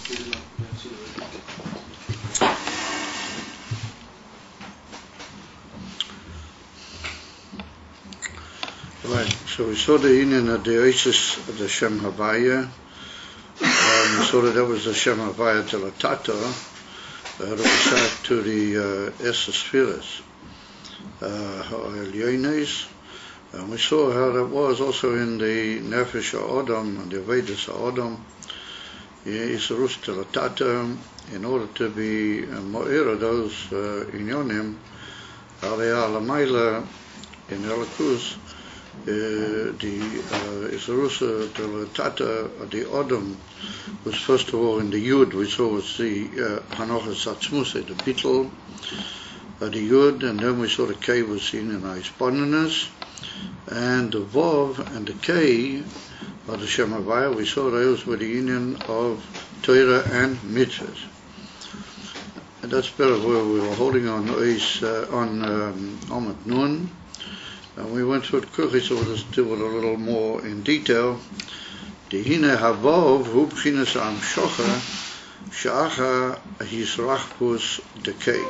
Right, so we saw the union of the Isis of the Shem Havaya. We saw that was the Shem Havaya to the Tata, that was to the Esser Spheres, Elyones. And we saw how that was also in the Nefesh HaAdam and the Vedas HaAdam. Yisrus to the Tata, in order to be Mo'ira, those Inyonim, Aliyah Lamaila in Elikus. The Isrusa to Tata, the Adam, was first of all in the Yud. We saw was the Hanochas Atzmuse, the Bittel, the Yud, and then we saw the K was seen in Isponinus, and the Vav and the K of the Shem Havaya. We saw those were the union of Torah and Mitzvahs. And that's better where we were holding on Amud Nun. And we went through the Kuchi, so we'll just do it a little more in detail. Dehine Havav hu b'chinas ha'amshocha she'acha hisrachbus decay.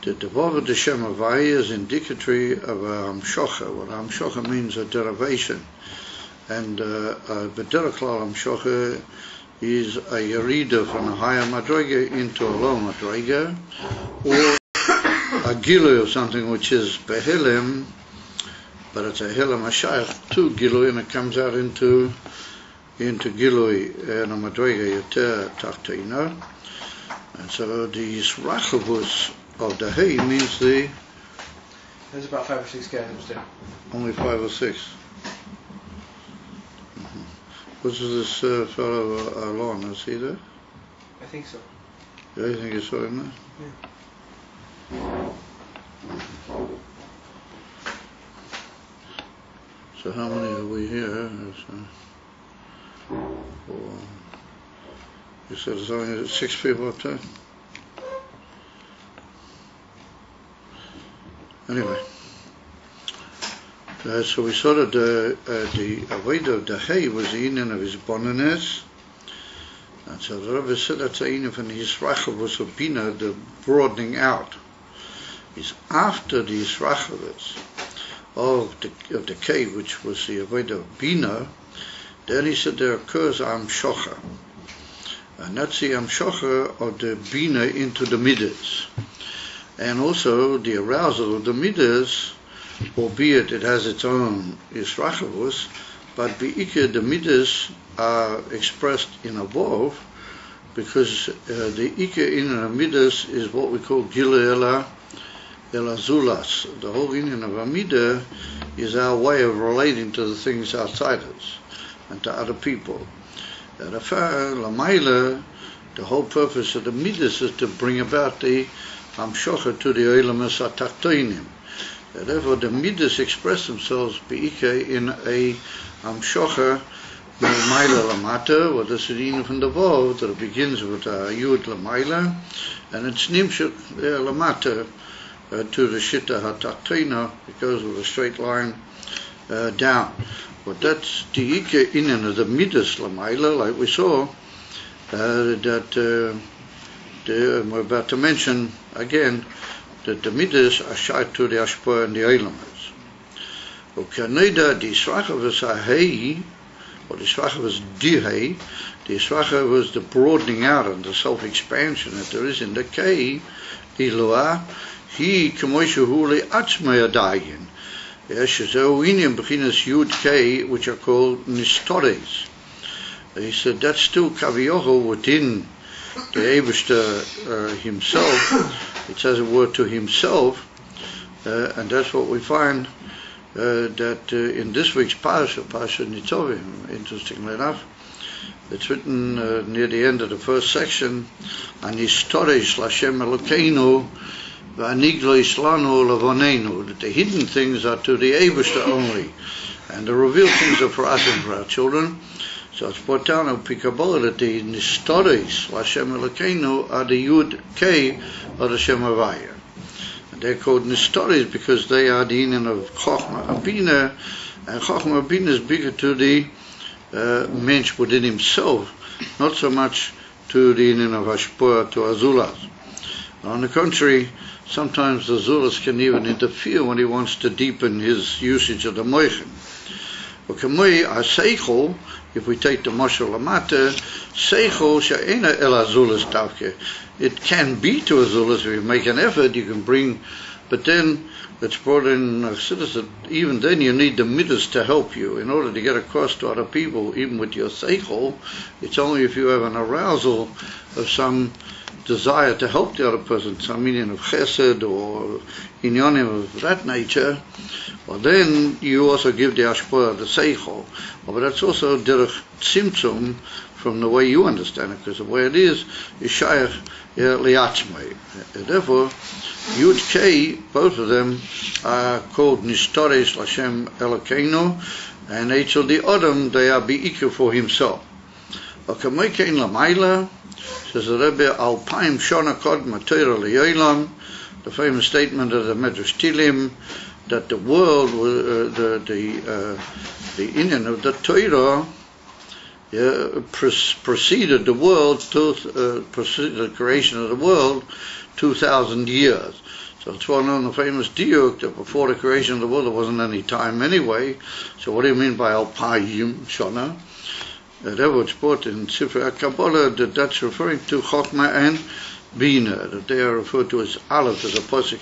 The Vav of the Shem Havaya is indicatory of a Hamshocha. What Hamshocha means, a derivation. And B'derech klal Hamshocha is a yerida from a higher madrega into a low madrega, or a Gilui of something which is Behilim, but it's a Hilim Hashayach to Gilui, and it comes out into Gilui and a Madrega Yoter Tachtoina. And so the Yisrachavus of the Hay means the... There's about 5 or 6 candles there. Only 5 or 6. Was this fellow Alon, is he there? I think so. Yeah, you think you saw him there? Yeah. So how many are we here? You said there's only 6 people up there? Anyway. So we saw that the Aveda of the Hay was the union of his boniness. And so the Rebbe said that's a union from his Yisrachavus of Bina, the broadening out. Is after the Yisrachavus of the cave, which was the Aveda of Bina, then he said there occurs Amshocha. And that's the Amshocha of the Bina into the Midas. And also the arousal of the Midas, albeit it has its own Yisrachavus, but Be'ikah the Midas are expressed in a Vav, because the Ikah in a Midas is what we call Gila Elazulas. The whole union of Amida is our way of relating to the things outside us and to other people. Lamaila, the whole purpose of the Midas is to bring about the Hamshocha to the Eilamas HaTachtoinim. Therefore, the Midas express themselves Be'ikah in a Hamshocha Lamaila Lamata, or the Sedin from the Vav, that it begins with Yud Lamaila, and it's Nimshuk Lamata to the Shitta HaTachtoina. It goes with a straight line down. But that's the Ika in of the Midas Lamaila, like we saw, that we're about to mention again, that the Midas are shy to the Ashpa and the Eilamas. Ukaneda the Yisrachavus Ahei, or the Yisrachavus Dihei, the Yisrachavus was the broadening out and the self-expansion that there is in the Kei, Ilua, he Kamoishu Huli Atzmei Adayin. Yes, so in Bechinas Yud Kei, which are called Nistores. He said that's still Kavioho within the Eibishter himself. It says a word to himself, and that's what we find that in this week's Parasha Nitzovim, interestingly enough, it's written near the end of the first section, Anistores Lashem Elokeinu V'aniglo Islanu Lavonenu, that the hidden things are to the Eibishter only, and the revealed things are for us and for our children. So it's brought down in Pikabala that the Nistores Lashem Elokeinu are the Yud K of the Shem Havaya. And they're called Nistores because they are the union of Chochmah Abina, and Chochmah Abina is bigger to the mensch within himself not so much to the inyan of Hashpoah, to Azulas. On the contrary, sometimes the Azulas can even interfere when he wants to deepen his usage of the Moichin. If we take the Moshe Lamata, Seichel she'ena el Azulas tavke. It can be to Azulas if you make an effort, you can bring, but then it's brought in citizens. Even then, you need the midas to help you in order to get across to other people. Even with your Seichel, it's only if you have an arousal of some desire to help the other person, some meaning of chesed or inyanim of that nature, well then you also give the hashpoah, the seichel. But that's also derech tzimtzum from the way you understand it, because the way it is shayach liatzmei. Therefore, Yud Kei, both of them are called Nistores Lashem Elokeinu, and Eitzel the Odom, they are be'ikr for himself. Okamekein Lamaila, says the Rebbe, Alpaim Shona Kod Matera Liyolam, the famous statement of the Medrash Tilim, that the world, the inyan of the Torah, preceded the world, preceded the creation of the world 2,000 years. So it's well known, the famous diuk, that before the creation of the world there wasn't any time anyway. So what do you mean by Alpayim Shona? That was brought in Sifrei Kabbalah, that's referring to Chokhmah and Bina, that they are referred to as Aleph, as a pasuk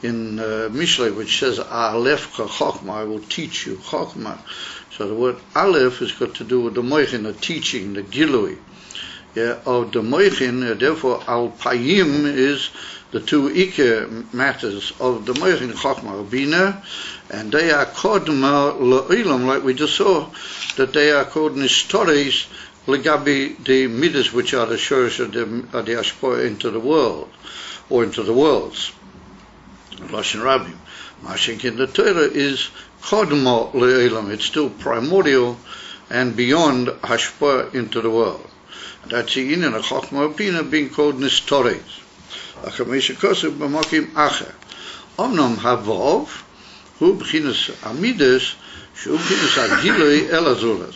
in Mishlei, which says Alefcha Chokhmah, I will teach you Chokhmah. So the word Aleph has got to do with the Moichin, the teaching, the Gilui of the Moichin. Therefore, Alpayim is the two Ike matters of the Moichin, Chokhmah, Bina, and they are Kodma Le'ilam, like we just saw, that they are called Nistoris Legabi, the Midas, which are the Shorish of the Hashpoah into the world, or into the worlds. Lashon Rabbim. Mashink in the Torah is Kodma Le'ilam, it's still primordial and beyond Hashpoah into the world. And that's the inyan of Chokhmah Bina being called Nistoris. Achamisha Kosev B'Makim Acher. Omnom Havov, Hu B'chinas Amidas, Shu B'chinas Agilui El Azulas.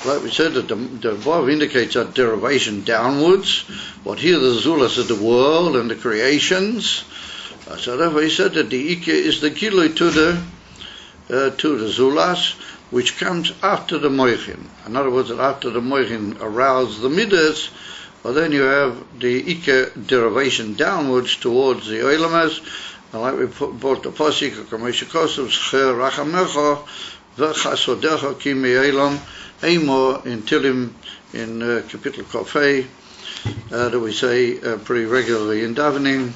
Like we said, that the Vav indicates that derivation downwards. What here the Azulas of the world and the creations. So therefore he said that the Ike is the Gilui to the Zulas, which comes after the Moichin. In other words, that after the Moichin arouse the Midas, well, then you have the Ike derivation downwards towards the Oilamas, and like we brought the Pasik of Kamesha Kosev, Scher Rachamecha, V'chasodecha ki me'elam, Eimor in Tilim, in Kapitel Kofei, that we say pretty regularly in davening.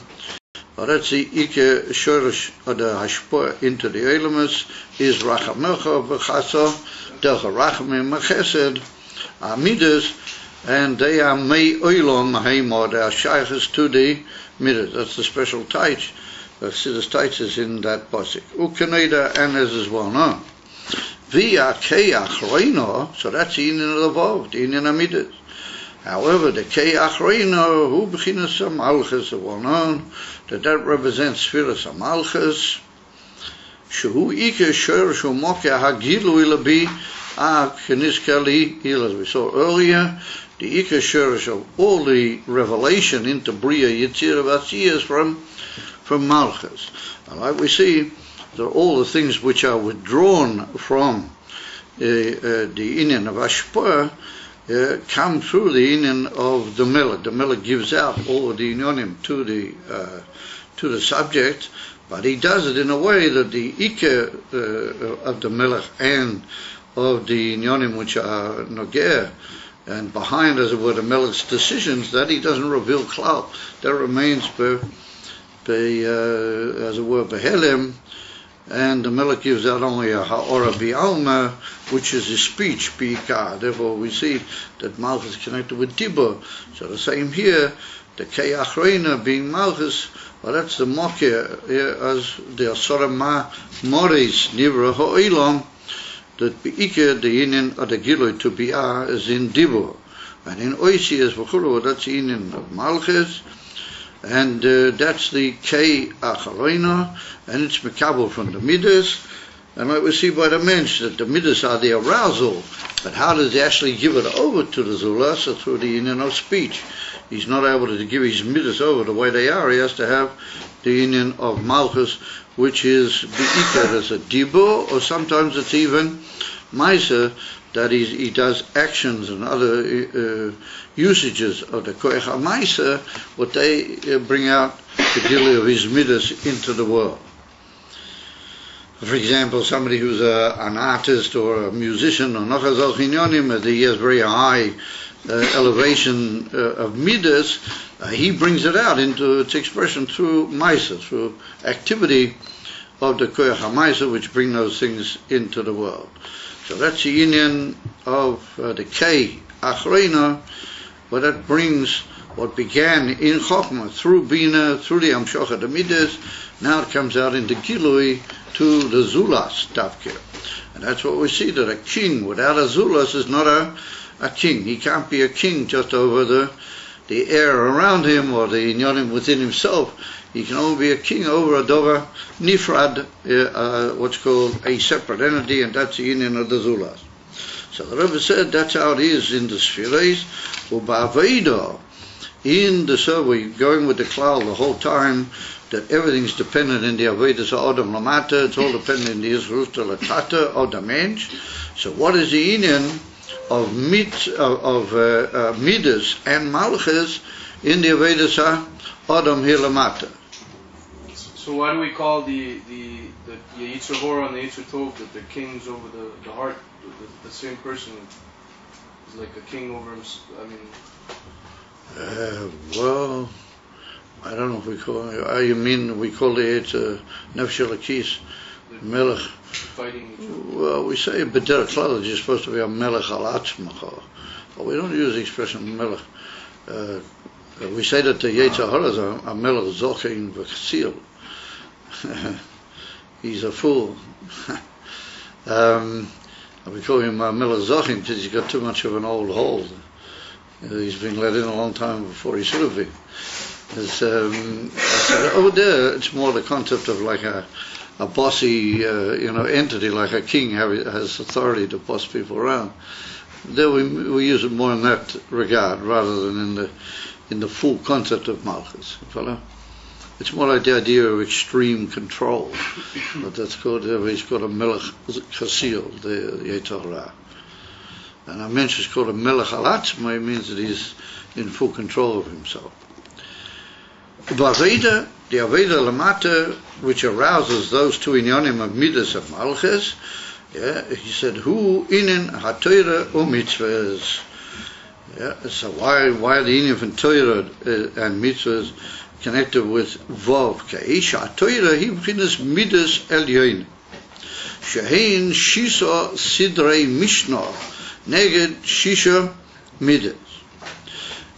Well, that's the Ike Shorish of the Hashpoah into the Oilamas, is Rachamecha, V'chasodecha Rachamim Mechesed, Amidas, and they are Mei Oilom Mahemor, they are shaykhs to the Midas. That's the special taich. The Siddur taich is in that pasuk. Ukaneda, and as is well known. Via Kei Achreino, so that's the inyan of the Vav, the inyan of Midas. However, the Kei Achreino, who B'chinas HaMalchus, is well known, that represents Sfiras HaMalchus. Shehu Ike Shor Shu Mokeh HaGilui Labi Keniskali, as we saw earlier, the Ike Shorish of all the revelation into Bria Yitzir Vasiyas from Malchus. And like we see, that all the things which are withdrawn from the inyan of Hashpoah come through the inyan of the Melech. The Melech gives out all of the inyanim to the subject, but he does it in a way that the Ike of the Melech and of the inyanim which are Nogeh, and behind, as it were, the Melech's decisions, that he doesn't reveal klal. That remains, as it were, behelem, and the Melech gives out only a ha'ora bi'alma, which is his speech, bi'ikah. Therefore, we see that Malchus is connected with Dibur. So the same here, the Kei Achreina being Malchus, well, that's the Mokeh, as the Asora Ma Moris, Nivra Ha'olam, that Be'ikah, the inyan of the Gilui to Bi'ah, is in Dibur. And in Oisi, as V'chulu, that's the inyan of Malchus, and that's the Kei Achreina, and it's Mekabel from the Midas, And like we see by the mensch, that the midas are the arousal, but how does he actually give it over to the zula? So through the union of speech. He's not able to give his midas over the way they are. He has to have the union of malchus, which is be'ikar as a dibur, or sometimes it's even maisa, that he does actions and other usages of the koach ha'maisa, what they bring out the gili of his midas into the world. For example, somebody who's an artist or a musician or nachazal chinyonim, he has very high elevation of midas, he brings it out into its expression through maisa, through activity of the koach ha'maisa, which bring those things into the world. So that's the union of the kei achrona, but that brings what began in Chokhmah through Bina, through the Amshocha, the Midas, now it comes out into Gilui to the Zulas Davkir. And that's what we see, that a king without a Zulas is not a king. He can't be a king just over the air around him or the inyanim within himself. He can only be a king over a dover nifrad, what's called a separate entity, and that's the union of the Zulas. So the Rebbe said that's how it is in the Sfirais, or Ba'aveda. In the survey, going with the cloud the whole time, that everything's dependent in the Avedas of Adam Lamata, it's all dependent in the Yisrus Latata of the Mensch. So what is the union of Midas and Malchus in the Avedas of Adam Hilamata? So why do we call the Yitzhak Hora and the Yitzhak Tov, that the kings over the heart, the same person is like a king over him? I mean, well, I don't know if we call it. You mean we call it Nefesh Elokis, Melech? Fighting each other. Well, we say B'derech Klal you're supposed to be a Melech al Atzmacha, but we don't use the expression Melech. We say that the Yitzhak Hora is a Melech Zochein V'Chsil. He's a fool. We call him Melech Zochein because he's got too much of an old hold. He's been let in a long time before he should have been. Over there, it's more the concept of like a bossy, entity, like a king has authority to boss people around. There we use it more in that regard rather than in the full concept of malchus. It's more like the idea of extreme control. But that's called, he's called a melech chasil, the Yitzhak Hora. And a mensch is called a melech al atzma, it means that he's in full control of himself. Ba'aveda, the Aveda Lamata, which arouses those two inyanim of Midas and Malchus, he said, Hu inin ha-Torah u-mitzvahs. So why are the inyan from Torah and mitzvahs connected with Vav? Keish ha-Torah hi b'chinas Midas elyon. Shehein shisa sidrei mishnah neged shisha Midas.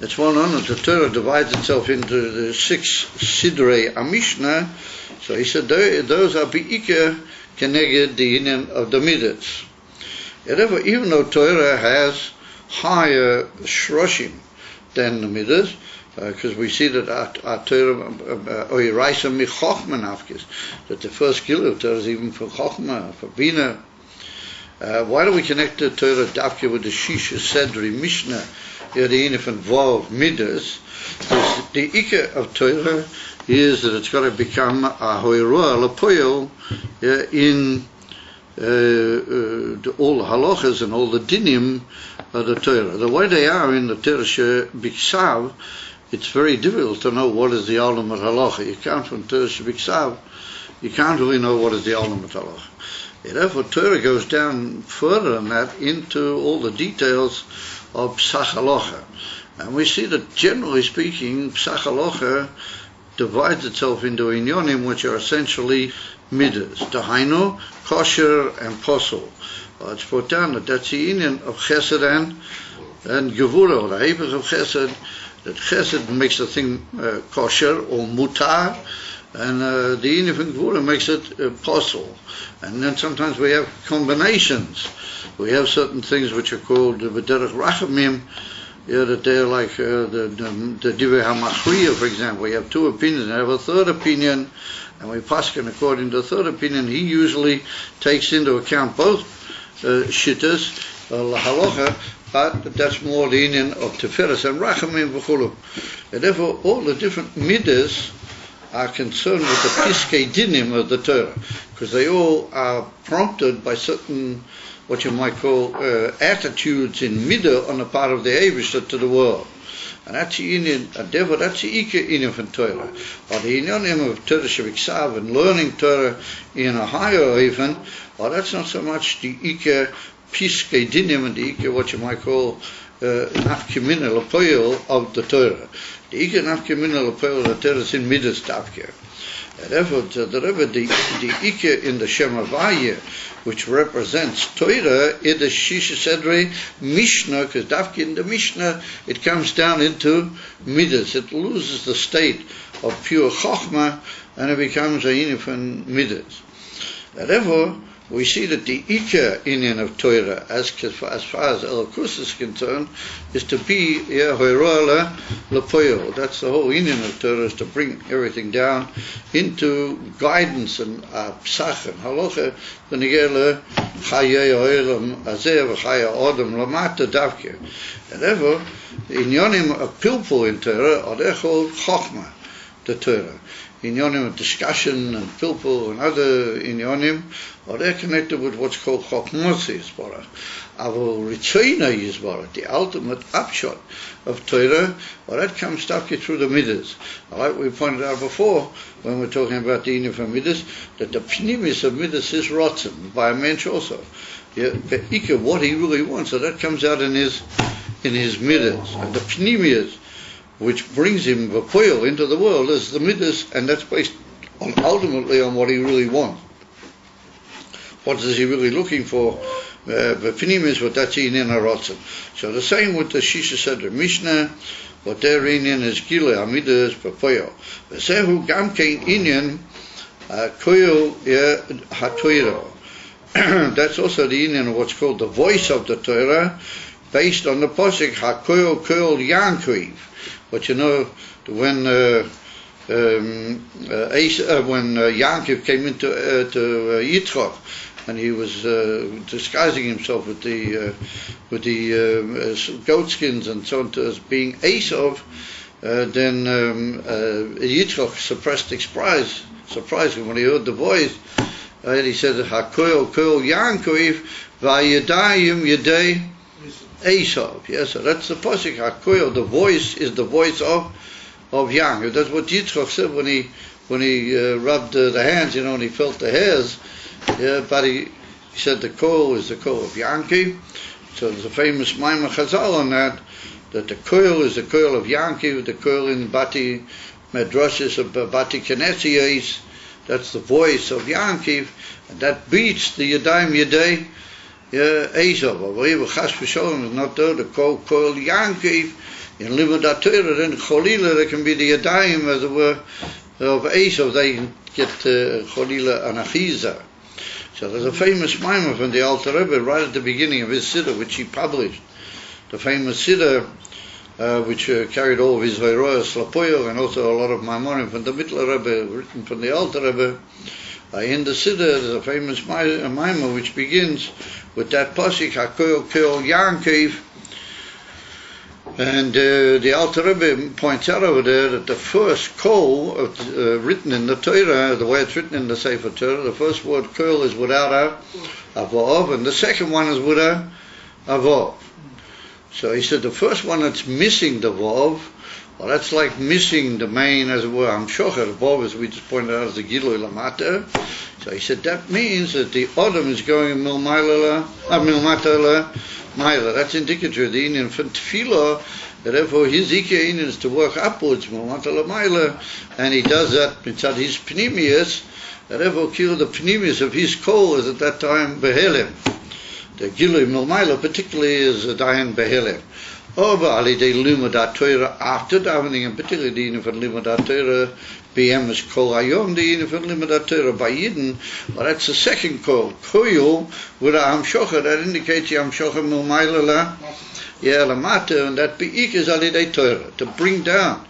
It's well known that the Torah divides itself into the 6 Sidrei Amishna. So he said those are Be'ikah Keneged the union of the Midas. Therefore, even though Torah has higher Shroshim than the Midas, because we see that our Torah, Oiraisa mi Chochma nafkis, that the first Gil of Torah is even for Chochma, for Bina. Why do we connect the Torah Davke with the Shisha Sedri Mishnah? The infant Vav Midas, the Ikka of Torah is that it's got to become a Hoirua Lapoil in all the halachas and all the dinim of the Torah. The way they are in the Torah Biksav, it's very difficult to know what is the Olam of Halacha. You can't from Torah Biksav, you can't really know what is the Olam of Halacha. Therefore, Torah goes down further than that into all the details of Psach Halacha. And we see that generally speaking, Psach Halacha divides itself into inyonim, which are essentially midas, Dahainu, kosher, and posel. It's put down that that's the union of chesed and gevura, or the hebrews of chesed, that chesed makes the thing kosher or mutar, and the union of gevura makes it posel. And then sometimes we have combinations. We have certain things which are called b'derech rachamim, that they're like the Divrei HaMachriya, for example. We have two opinions. I have a third opinion, and we paskin according to the third opinion. He usually takes into account both shittas, halacha, but that's more the union of Tiferes and Rachamim v'chulu. And therefore, all the different midas are concerned with the Piskei Dinim of the Torah, because they all are prompted by certain, what you might call, attitudes in midah on the part of the Eivishter to the world. And that's the union, and therefore that's the Ike union from Torah. Or the union of Torah Shaviksav and learning Torah in a higher even, or that's not so much the Ike Piskei Dinim and the Ike, what you might call, Nafkimina L'Poyel of the Torah. The Ike Nafkimina L'Poyel of the Torah is in Midas Tavke. And therefore, the Ike in the Shem Havaya, which represents Torah, is the Shisha Sedrei Mishnah, because Tavke in the Mishnah, it comes down into Midas. It loses the state of pure Chochmah, and it becomes a uniform Midas. And therefore, we see that the Ika Inyan of Torah, as far as Elokus is concerned, is to be Hoirala Lepoyo. That's the whole Inyan of Torah, is to bring everything down into guidance and Psach and Halacha, V'nigele Chayei Oilam Azeh V'chaya Odom Lamata Davke. And therefore, the Inyanim of Pilpul in Torah are they're called Chochmah, the Torah. Inyonim of discussion and pilpul and other inyonim, or they're connected with what's called Chokmos Yisborach. Avo Ritzoina Yisborach, the ultimate upshot of Torah, or that comes stuck through the Midas. Like we pointed out before, when we're talking about the inyan from Midas, that the pnimis of Midas is rotten by a mensch also. Ika, what he really wants, so that comes out in his Midas. And the pnimias, which brings him v'poil into the world, is the midas, and that's based ultimately on what he really wants. What is he really looking for? V'finim is what that's in harotzen. So the same with the Shisha Sedra Mishnah, what their inyan is gile amidas v'poil. V'sehu gam kein inyan koil ha'toira. That's also the inyan of what's called the voice of the Torah, based on the posik hakoil koil yankiv. But you know, when Yankov came into Yitzchak, and he was disguising himself with the goatskins and so on as being Esav, then Yitzchak surprised him when he heard the voice. And he said, "Hakoil koil Yankov va'yadayim yadei Esav." Yes, so that's the pasuk. Hakoil, the voice is the voice of Yankov. That's what Yitzchak said when he rubbed the hands, and he felt the hairs. Yeah, but he said the koil is the koil of Yankov. So there's a famous Maimon Chazal on that the koil is the koil of Yankov, the koil in Bati Medrashis of Bati Kenesias. That's the voice of Yankov, and that beats the Yadayim Yadei Esav. But if Chas v'Sholom is not there, the koil Yankov in Limud HaTorah, then Cholila, there can be the Yadayim, as it were, of Esav. They can get Cholila and Achiza. So there's a famous mimer from the Alter Rebbe right at the beginning of his Siddur, which he published. The famous Siddur, which carried all of his Hoiroyas Lapoyo, and also a lot of Maimonim from the Mittler Rebbe, written from the Alter Rebbe. In the Siddur, there's a famous mimer which begins with that pasuk Hakoil Koil Yankov, and the Alter Rebbe points out over there that the first kol written in the Torah, the way it's written in the Sefer Torah, the first word kol is without a vav, and the second one is with a vav. So he said the first one that's missing the vav, well, that's like missing the main, as it were, Hamshocha. The vav, as we just pointed out, is the Gilui Lamata. So he said that means that the Adam is going Milmata Maila. That's indicative of the Indian from Tefillah, that therefore his Ike is to work upwards, Milmata Maila, and he does that inside his Pnimius, that therefore kill the Pnimius of his Kol is at that time Behelem. The Gilui Milmaila particularly is Dayan Behelem. Over Ali de Limud HaTorah after davening, and particularly the Indian from Limud HaTorah, BM is Kol Hayom, the Indian from Limud HaTorah by Yidden, well, that's the second call. Koyul with a Hamshocha, that indicates the Hamshocha Milmaila Lamata, and that be'ik is alidei Torah, to bring down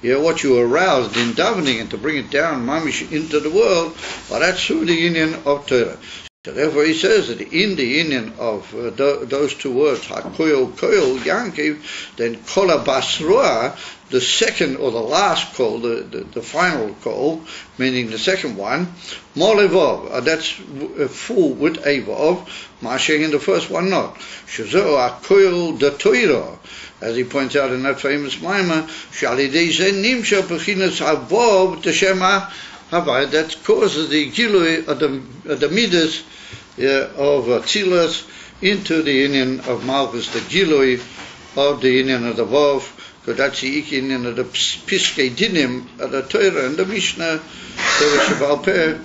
what you aroused in davening and to bring it down, mamish, into the world, well, that's through the union of Torah. So therefore he says that in the union of those two words, HaKoil, Koil, Yankiv, then Kola Basroa, the second or the last kol, the final kol, meaning the second one, Molevov, that's full with Avov, Mashing in the first one not. Shazo HaKoil the Torah, as he points out in that famous Maimah, Shalidei Zen Nimsha Bechinas Havov Teshema Havai, that causes the Gilui of the Midas of Tzilas into the union of Malchus, the Gilui of the union of the Vov, because that's the union of the Piskei Dinim of the Torah and the Mishnah, Torah Shabbal Peh,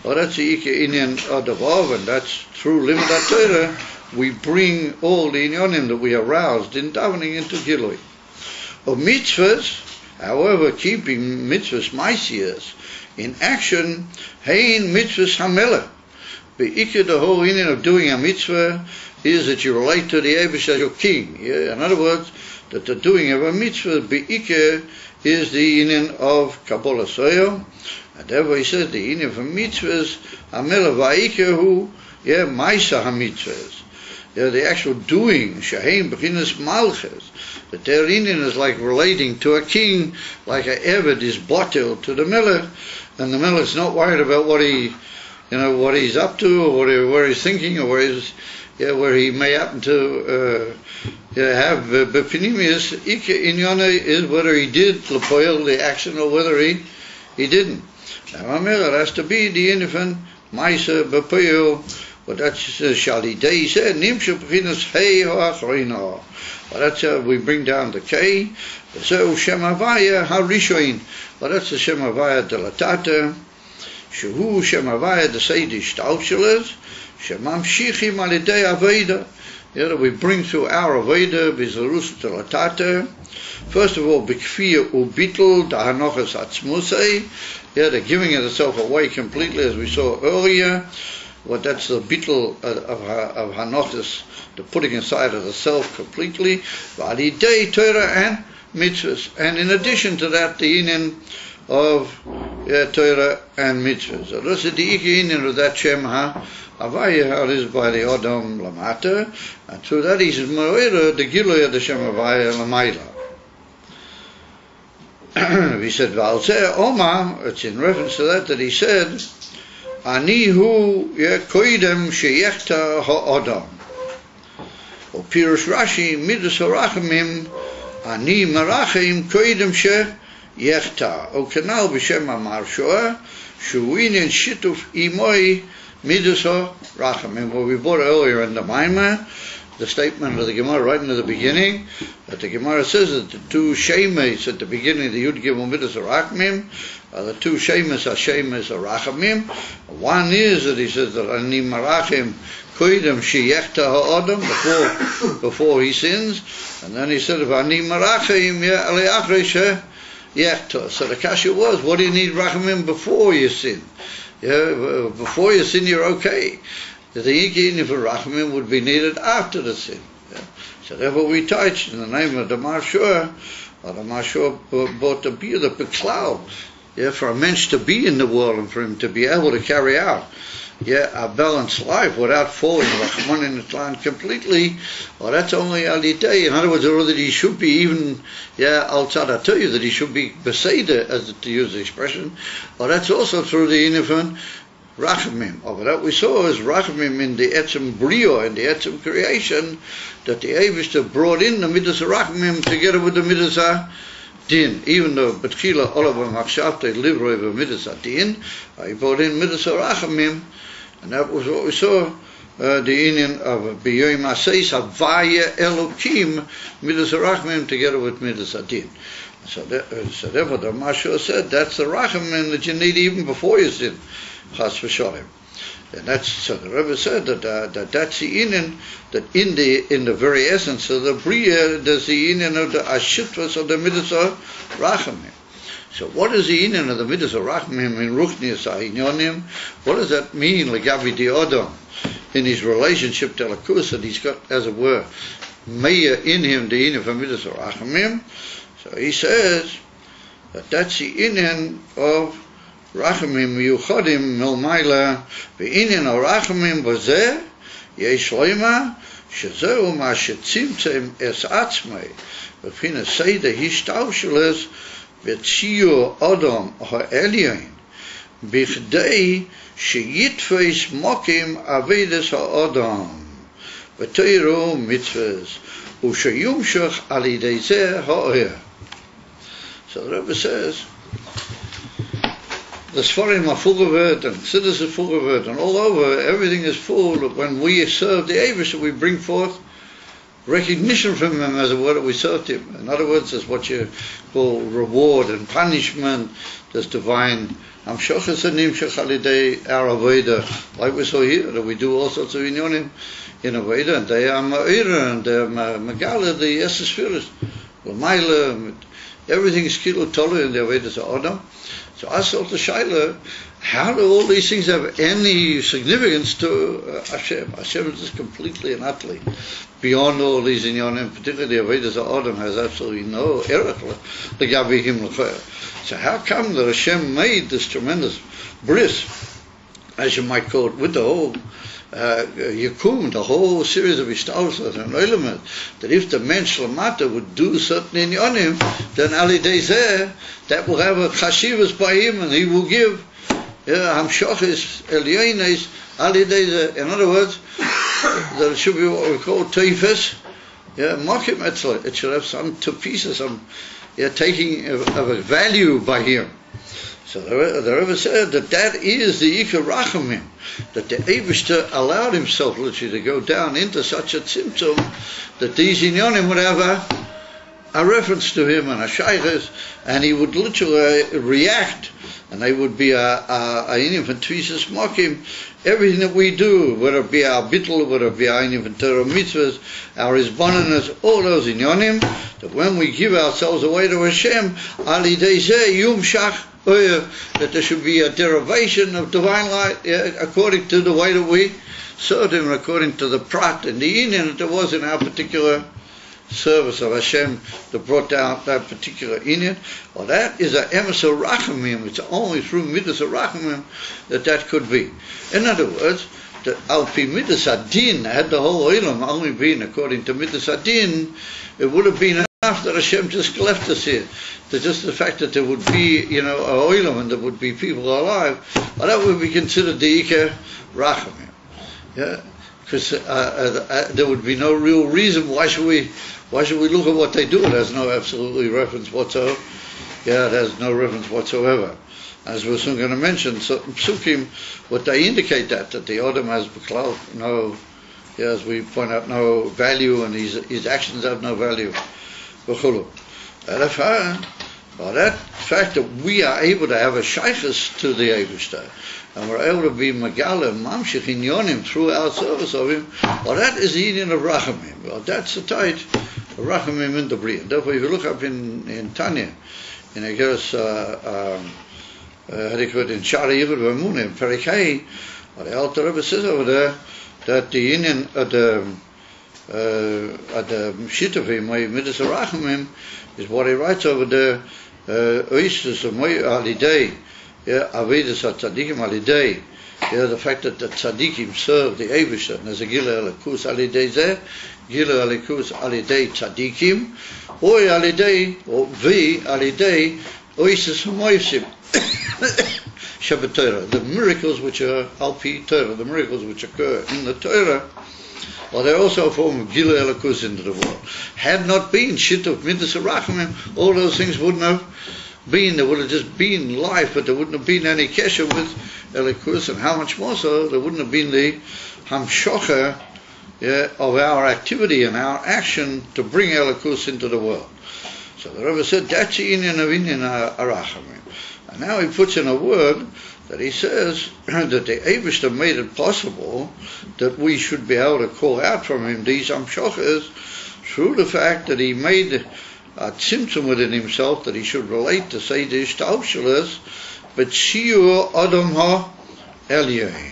or that's the union of the Vov, and that's through Limud Torah we bring all the inyonim that we aroused in davening into Gilui. Of mitzvahs, however, keeping mitzvahs maisiyas in action, hein mitzvahs hamelech. The whole meaning of doing a mitzvah is that you relate to the Eibush as your king. In other words, that the doing of a mitzvah, be'ikeh, is the union of Kabbalah Soyo. And therefore he says the union of mitzvahs, hamelech va'ikeh hu, maisa ha-mitzvahs. The actual doing, Shahein Bechinas Malchus, that their union is like relating to a king, like a Eved is Botel to the Melech, and the Melech's not worried about what what he's up to, or where he's thinking, or where he may happen to have Bepinimius. Ike Inyana is whether he did Lepoil, the action, or whether he didn't. Now, it has to be the infant, Maisa Bepoil. But that's Shalidei said, Nimshu Bechinas Hey Ho'achroino. But that's we bring down the K. So Shem Havaya HaRishoin. But that's the Shem Havaya de la Tata. Shehu Shem Havaya de Seidi Shtaucheles. Shemam Shichim Alidei Aveda. We bring through our Aveda, Bizarus de la Tata. First of all, Bikfir Ubitl, Dahanochas Atzmusei. The giving of itself away completely, as we saw earlier. That's the bittul of Hanochas, the putting aside of the self completely, Validei Torah and mitzvahs. And in addition to that, the union of Torah and mitzvahs. So this is the union of that Shem HaHavaya, is by the Odom Lamata, and through that is Moira, the Gilui of the Shem HaHavaya Lamaila. We said, Valzeh Oma, it's in reference to that he said, Ani hu koidem sheyechta ha'odam. O Pirush Rashi midas harachamim ani marachim koidem sheyechta. O kanal b'shem Amar Shoah shuinin shituf imoi midas harachamim. What we brought earlier in the Maimah, the statement of the Gemara right in the beginning, that the Gemara says that the two shemes at the beginning of the Yud Gimel midas harachamim, the two shemes are shemes harachamim. One is that he says that ani marachim koidem sheyechta ha'odam, before he sins, and then he said ani marachim le'achrei sheyechta. So the kasha was, what do you need rachamim before you sin? Before you sin, you're okay. The yikin for rachamim would be needed after the sin. So therefore we touched in the name of the Marshur, or the Marshur brought the beer, the Peklau. For a mensch to be in the world and for him to be able to carry out a balanced life without falling completely, well, that's only Alidei. In other words, that he should be even al tzadatoyu, that he should be beseder, as to use the expression. Well, that's also through the inifan rachamim. But that we saw is rachamim in the etzem brio, in the etzem creation, that the Eivishter brought in the midas rachamim together with the midas din, even though Betchila Olav Machshavte live over Midas Adin, he brought in Midas Rachamim, and that was what we saw, the union of Biyoy Maseis Havaya Elokim Midas Rachamim together with Midas Adin. So therefore the Mashur said that's the Rachamim that you need even before you sin, Chas v'sholem. And so the Rebbe said that that's the union, that in the very essence of the Bria, there's the union of the Ashitvas of the Midas Rachamim. So what is the union of the Midas Rachamim in Ruchnias HaInyonim? What does that mean, Legavi Diodom, in his relationship to Lakus, that he's got, as it were, Meir in him the inyan from Midas Rachamim. So he says that that's the inyan of Rachamim Yuchadim Milmaila Ve'inyan Rachamim Bazeh Yesh Loima Shezeu Ma Shetzimtzem Es Atzmei V'Pina Seder Hishtaushles V'Tziyu Adam HaElyon Bichdei Sheyitfeis Mokim Avedes HaAdam V'Teiru Mitzvahs U'Sheyumshach Alidei Zeh HaOyer. So the Rebbe says the Sfarim are full of it, and Chassidus is full of it, and all over, everything is full. When we serve the Eibush, we bring forth recognition from him as a word that we served him. In other words, there's what you call reward and punishment. There's divine Hamshachas and Nimshach Alidei our Aveda, like we saw here, that we do all sorts of inyonim in Aveda, and they are Ma'ira, and they are Megala, the Yesesfiris, L'mayla, everything is Kilo Tola in the Avedas of Adam. So I thought the Shaila, how do all these things have any significance to Hashem? Hashem is just completely and utterly beyond all these inyanim, particularly the Avedas of Adam has absolutely no error to Gabi him. So how come that Hashem made this tremendous bris, as you might call it, with the whole Yakum, the whole series of Ishtausas and Oilamot, that if the Mensch Lamata would do certain inyanim, then Ali Dezeh, that will have a chashivas by him, and he will give Hamshachis Elyonis Ali Dezeh. In other words, that it should be what we call Teifes, Mokim Etzler. It should have some two pieces, some taking of a value by him. So the Rebbe said that is the Ikar Rachamim, that the Eibishter allowed himself literally to go down into such a symptom that these inyanim would have a reference to him and a shaykhis, and he would literally react, and they would be a inyan from Tvisus Mokim. Everything that we do, whether it be our bittul, whether it be our inyan from Torah mitzvahs, our isbonanas, all those inyanim, that when we give ourselves away to Hashem, Ali Deizeh Yum Shach, that there should be a derivation of divine light according to the way that we serve him, according to the prat and the inyan that there was in our particular service of Hashem that brought down that particular inyan. Well, that is a emes of rachamim. It's only through midas of rachamim that could be. In other words, that al pi midas adin, had the whole olam only been according to midas adin, it would have been enough that Hashem just left us here. That just the fact that there would be, a olam and there would be people alive, well, that would be considered the ikar rachamim. Because there would be no real reason why should we look at what they do. It has no absolutely reference whatsoever. It has no reference whatsoever. As we're soon going to mention, certain psukim, what they indicate that the Adam has no, as we point out, no value, and his actions have no value. That fact that we are able to have a shaykhus to the Eibishter, and we're able to be Megala, Mamshich, Inyonim through our service of him, well, that is the Indian of Rachamim. Well, that's the tight of Rachamim in the Bria. Therefore, if you look up in Tanya, in Egeres, how do you call it, in Shari Yivud V'Amunah, in Perikei, well, the Alter Rebbe says over there that the Indian at the Shitavim, my Midas Rachamim, is what he writes over there, Oistus of Moy Alidei, Avedis HaTzadikim Alidei, the fact that the Tzadikim serve the Eibishter, and there's a Gila Alikus Alidei Zeh, Gila Alikus Alidei Tzadikim, Oy Alidei, or Vi Alidei, Oistus Moysim, Shabbat Torah, the miracles which are Alpi Torah, the miracles which occur in the Torah, well, they're also a form of Gila Elikus into the world. Had not been shit of Midas Rachamim, all those things wouldn't have been. There would have just been life, but there wouldn't have been any kesher with Elikus, and how much more so, there wouldn't have been the Hamshocha of our activity and our action to bring Elikus into the world. So the Rebbe said, that's the inyan of inyan Rachamim. And now he puts in a word that he says that the Eibishter made it possible that we should be able to call out from him these Amshochas through the fact that he made a tzimtzum within himself that he should relate to say the Ishtaushlas, but Shiur Adam Ha Elyon.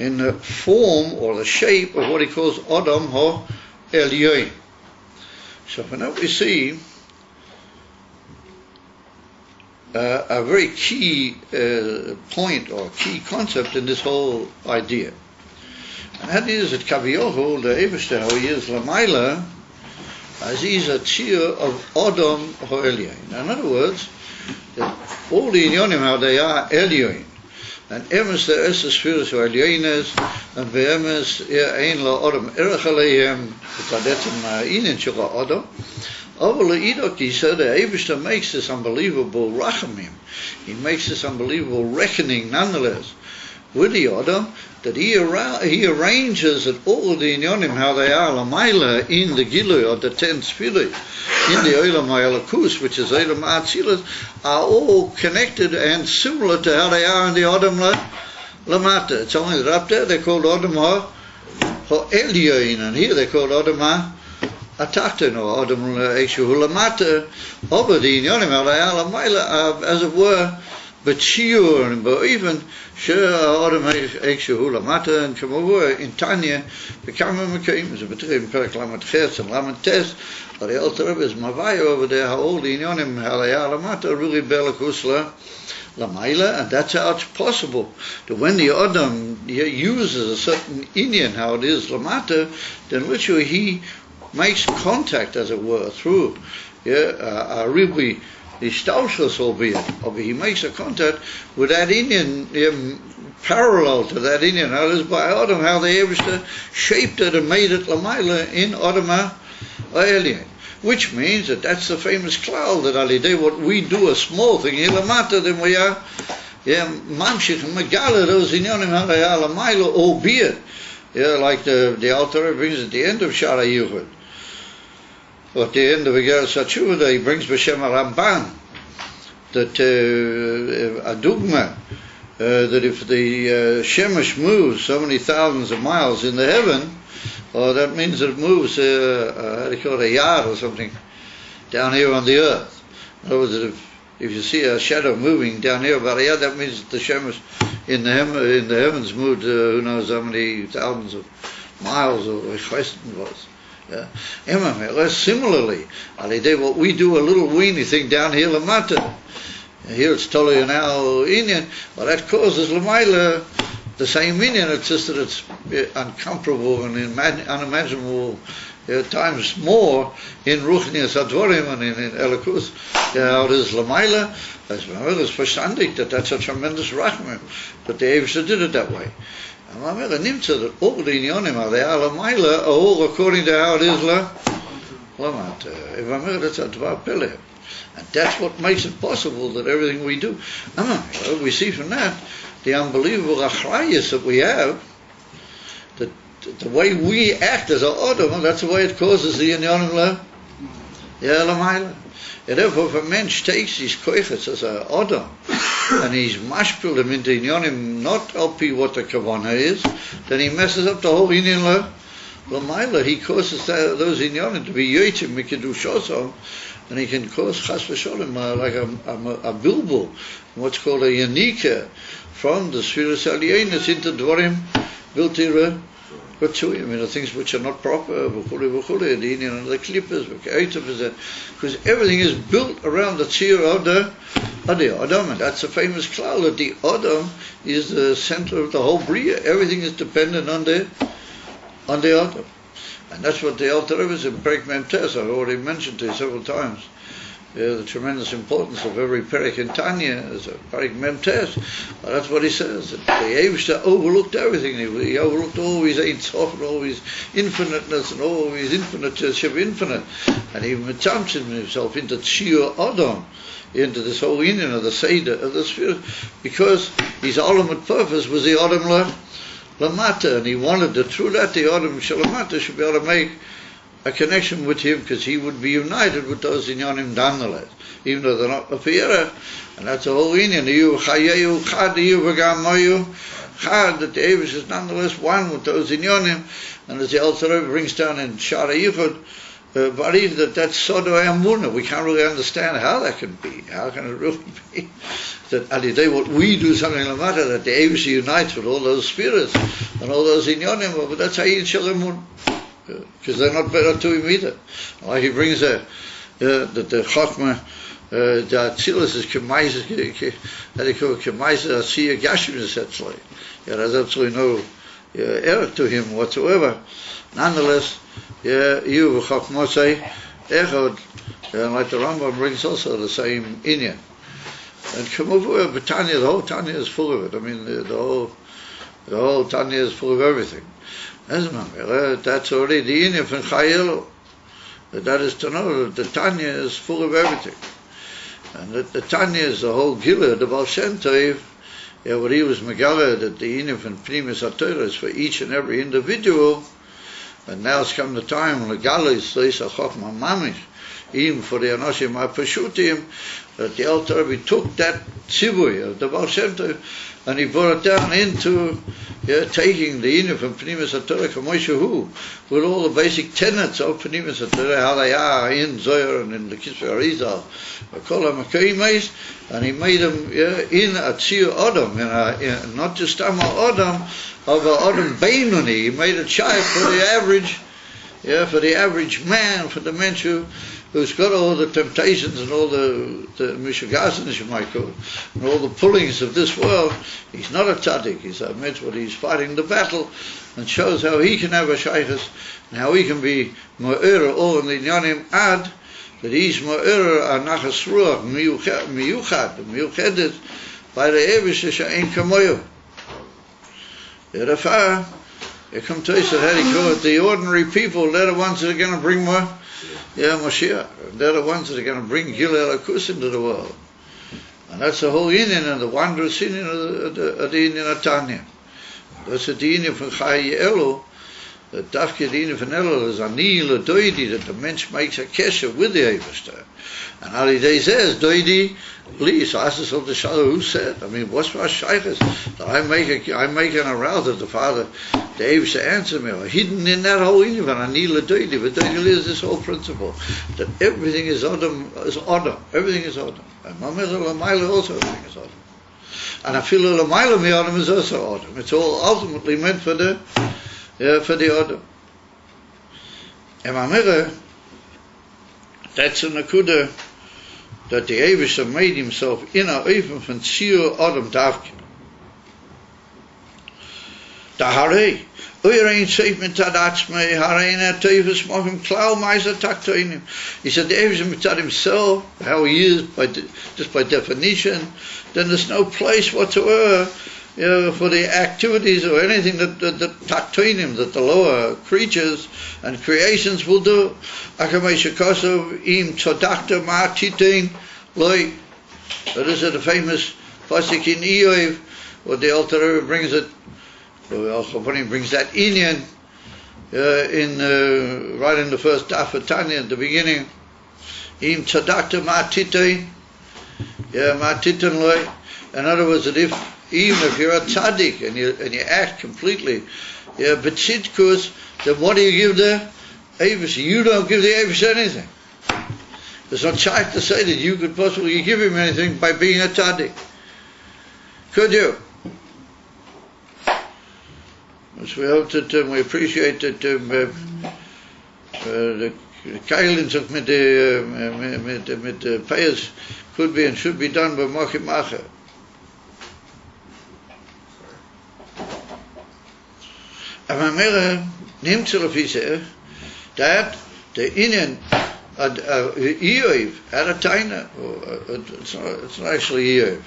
in the form or the shape of what he calls Adam Ha-Elyon. So for now we see a very key point or key concept in this whole idea. And that is that Kaviyohu, the Eibishter, how he is Lamaila, as he is a tzir of Adam Ha-Elyon. In other words, that all the inyonim, how they are Elyon. And emes the erste Sphiris Elyones, and beemes ein la Adam erech aleihem, v'tadetem inen shel Adam. Over Le'idok, he said, the Eibishter makes this unbelievable rachamim. He makes this unbelievable reckoning, nonetheless, with the Adam, that he arranges that all the inyonim, how they are Lamaila in the Gilui, or the 10 Sfiris, in the Olam HaElokus, which is Olam HaAtzilut, are all connected and similar to how they are in the Adam Lamata. It's only that up there they're called Adam Ha-Elyon, and here they're called Adam Ha-Atachton, or Adam Ekshu Lamata, over the inyonim, how they are Lamaila, as it were, but shiur and even Adam Ekshu Lamata, and come over in Tanya, become a Mekim, as a Betrim, Perek Lamed Ches and Lamed Tes, but the Alter Rebbe is Mavaya over there, how all the inyonim, how they are Lamata, really Belakus Lamaila, and that's how it's possible that when the Adam uses a certain inyan, how it is Lamata, then literally he makes contact, as it were, through a Ribi. The Stauschus, albeit, or he makes a contact with that Indian, parallel to that Indian, how it is by Adam, how they shaped it and made it Lamaila in Adam Ha-Elyon. Which means that that's the famous cloud that Alidei, what we do, a small thing, in Lamata, then we are Mamshich and Megala, those Inyonim, how they are Lamaila, albeit, like the Alter brings at the end of Shara Yuchud. At the end of Igeres HaTshuva, he brings B'Shem HaRamban that a dogma that if the Shemesh moves so many thousands of miles in the heaven, that means that it moves how do you call it, a yard or something down here on the earth. In other words, if you see a shadow moving down here about a yard, that means that the Shemesh in the heavens moved who knows how many thousands of miles, or Chesed was. Similarly, what we do a little weeny thing down here, Lamata. Here it's totally an Indian. Well, that causes Lamaila the same Indian. It's just that it's uncomfortable and unimaginable times more in Ruchnias Advorim and in Elokus. How it is Lamaila. As it's verstandig that's a tremendous rachmim. But the Eivshter did it that way. And Mamela Nimtza, that all the inyonim, they are Lamaila, are all according to how it is Lamata. If Mamela, that's a Dvar Peleh. And that's what makes it possible that everything we do. We see from that the unbelievable achrayus that we have, that the way we act as an Adam, that's the way it causes the inyonim Lamaila. And therefore, if a mensch takes his koiches as an Adam, and he's mashpil them into inyonim, not alpi what the kavanah is, then he messes up the whole inyan lamaila. He causes those inyonim to be yoitzim mikidushosom, and he can cause chas v'sholem like a bilbul, what's called a yanika, from the Sphiris Elyonos into dvarim biltira. The things which are not proper, the Indian and the clippers, because everything is built around the tzir of the Adam, and that's a famous cloud that the Adam is the center of the whole bria. Everything is dependent on the Adam, and that's what the Alter Rebbe is in Perek Mem Tes. I've already mentioned to you several times. The tremendous importance of every Perek in Tanya is a Perek Mem Tes. That's what he says. That the Eivshter overlooked everything. He overlooked all his Ein Sof and all his infiniteness and all his infiniteness of infinite. And he mitzamtzim himself into Tzir Adam, into this whole union of the Seder of the Spirit, because his ultimate purpose was the Adam Lamata, and he wanted that through that the Adam Shalamata should be able to make a connection with him, because he would be united with those inyonim nonetheless, even though they're not Lafiyerach. And that's the whole inyan. That the Eivish is nonetheless one with those inyonim. And as the Alter Rebbe brings down in Shara Yichud, believe that that's Sodo Amuna. We can't really understand how that can be. How can it really be that at the day what we do something like that, that the Eivish unites with all those spirits and all those inyonim, but that's Hayin Shel Emun. Because they're not better to him either. Like he brings that the Chokmah, the Atzilus is Kemaiser, that he called Kemaiser Asiya Gashmis, that's like. There's absolutely no error to him whatsoever. Nonetheless, you Chokmah say, Echod, like the Rambam brings also the same inyan. And Kemuvah, but Tanya, the whole Tanya is full of it. I mean, the whole Tanya is full of everything. That's already the inyan from Chayelo. That is to know that the Tanya is full of everything. And that the Tanya is the whole Gila, the Baal Shem Tov, what he was Megala, that the inyan from Pnimis HaTorah is for each and every individual. And now it's come the time, Legala is Leisa Chokmah Mamish, even for the Anoshim HaPashutim, that the Alter Rebbe took that tzivui of the Baal Shem Tov and he brought it down into taking the inyan from Pnimis HaTorah Kamoshahu with all the basic tenets of Pnimis HaTorah, how they are in Zohar and in the Kisvei Arizal, and he made them in a Tzir Odom, not just Amma Odom, of a Odom Beinoni. He made a child for the average man, for the mensch who's got all the temptations and all the mishagazins, you might call it, and all the pullings of this world. He's not a tzaddik. He's a mitzvah. He's fighting the battle and shows how he can have a shaykhus and how he can be ma'ira all in the inyanim ad, that he's ma'ira a nachas ruach miyuchadet by the Eivish she'ein kamoyo. Therefore, it comes to us that how do you call it, the ordinary people, they're the ones that are going to bring more Mashiach. They're the ones that are going to bring Gilei Elokus into the world. And that's the whole inyan and the wondrous inyan of the inyan of Tanya. That's the inyan from Chai Elu, the Dafke the inyan from Elul is Ani L'Doidi, that the mensch makes a kesher with the Eivishter. And Ali Day says, Doidi, please ask yourself the Shalom, who said? I mean, what's my shaykhus? That I'm making a route that the Father, the Eivishter answered me. Hidden in that whole inyan, Ani L'Doidi, but Doidi is this whole principle, that everything is Odom, everything is Odom. And Mamela Lamaila also everything is Odom. And I feel Lamaila Mi'odom is also Odom. It's all ultimately meant for the Odom. And Mamela, that's a nakuda that the Eivishter made himself in a oven from Tzir Odom Davke. Daharei, Oirein Seif Mitzad Atzmei, Harein HaTevis Mochim Klau Meiser Taktoinim. He said the Eivishter Mitzad himself, how he is, just by definition, then there's no place whatsoever for the activities or anything that taktoinim, that the lower creatures and creations will do. Akameisha Kosov im tzodakta ma'atitin loy. That is the famous pasuk in Eov, where the Alter Rebbe brings it, brings that inyan right in the first daf of Tanya at the beginning. Im tzodakta ma'atitin, ma'atitin loy. In other words, that even if you're a tzaddik and you act completely, b'tzidkus, then what do you give the Eivish? You don't give the Eivish anything. There's no chance to say that you could possibly give him anything by being a tzaddik. Could you? So we hope that we appreciate that the kailins of mit the payers could be and should be done by Mochim Acher. Amamera nimmt that the inyan Eov had a taina. It's not actually Eov.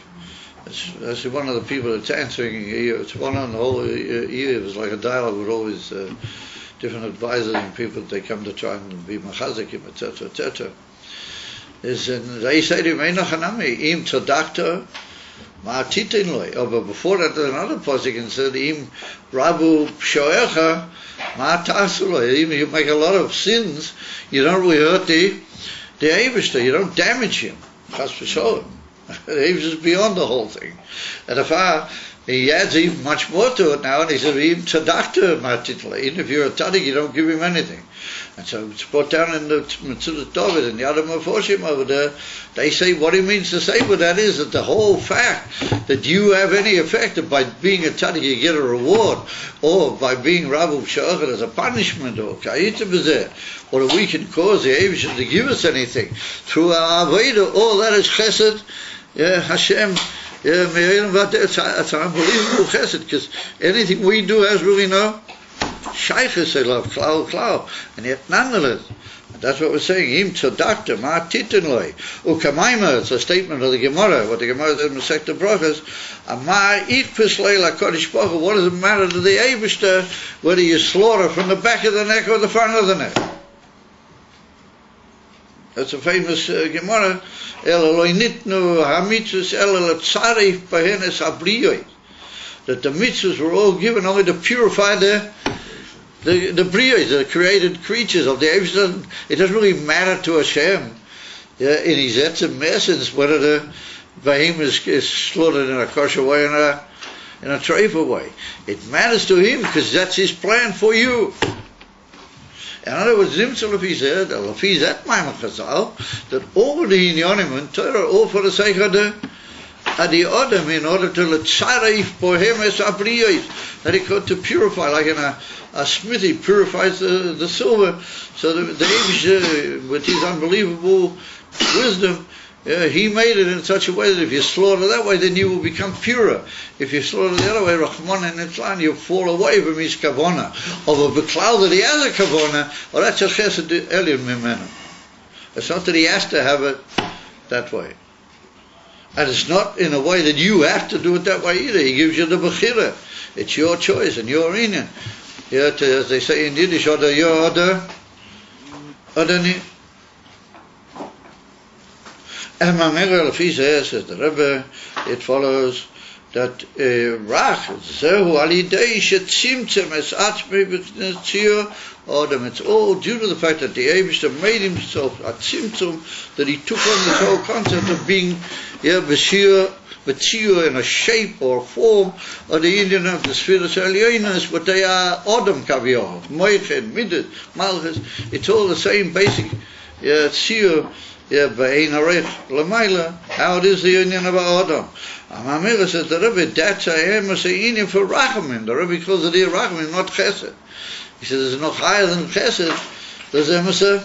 That's one of the people that's answering Eov. It's one on the whole Eov. It's like a dialogue with all these different advisors and people that they come to try and be machazikim, etc., etc. They say to him, im tzadakta ma'atitin loy. But before that, there's another pasuk and said, im rabu shoecha ma'atasu loy. Even you make a lot of sins, you don't really hurt the Eivishter, you don't damage him. Chas v'sholem. The Eivishter is beyond the whole thing. And he adds even much more to it now, and he says, im tzadakta ma'atitin loy. Even if you're a tzaddik, you don't give him anything. And so it's brought down in the Metzudas David and the other Meforshim over there. They say what he means to say with that is that the whole fact that you have any effect that by being a tzaddik you get a reward, or by being Rabu Sha'achar as a punishment, or Ka'ita B'zeh, or that we can cause the Eivishter to give us anything through our Aveda, all that is Chesed, Hashem. It's an unbelievable Chesed, because anything we do, as we know, Shaykhs they love, Klau, and yet nonetheless, that's what we're saying. Im tzadakta ma titin loy. Ukamaima, it's a statement of the Gemara, what the Gemara says in Masechta Brachos. Ma ikpis loy la Kodesh Baruch Hu. What does it matter to the Eibishter whether you slaughter from the back of the neck or the front of the neck? That's a famous Gemara. Ela loy nitnu hamitzvos ela letzarif bahenes abriyos. That the mitzvahs were all given only to purify the briyos, the created creatures of the Eibishter. It doesn't really matter to Hashem, in his essence, whether the behemoth is slaughtered in a kosher way or in a treifa way. It matters to him because that's his plan for you. In other words, Zimtzal Lafi said, Lafi Zat Maimon Chazal, that all the Inyanim and Torah, all for the sake of the Adam, in order to letzarif bohemes abriyos, that he could to purify, like in a smithy purifies the silver. So the Eibishter, with his unbelievable wisdom, he made it in such a way that if you slaughter that way, then you will become purer. If you slaughter the other way, Rahman and Itzlan, you fall away from his kavana. Of a beklau that he has a kavana, or that's a chesed elyon mimenu. It's not that he has to have it that way. And it's not in a way that you have to do it that way either. He gives you the bechira. It's your choice and your inyan. As they say in Yiddish, oder ni. And Mamela Lafi says the Rebbe, it follows that Rach, Zehu Alidei Shetzimtzem Es Atzmei B'Tzir Adam. It's all due to the fact that the Eibishter made himself a tzimtzum, that he took on this whole concept of being B'Tzir in a shape or form of the Indian of the Sfiras Elyonos, but they are Adam Kaviyah, Moichet, Midas, Malchus. It's all the same basic Tzir. How it is the union of Adam. Amamila says the Rebbe, that's a union for Rachamim. The Rebbe calls it here Rachamim, not Chesed. He says there's no higher than Chesed. There's Emasa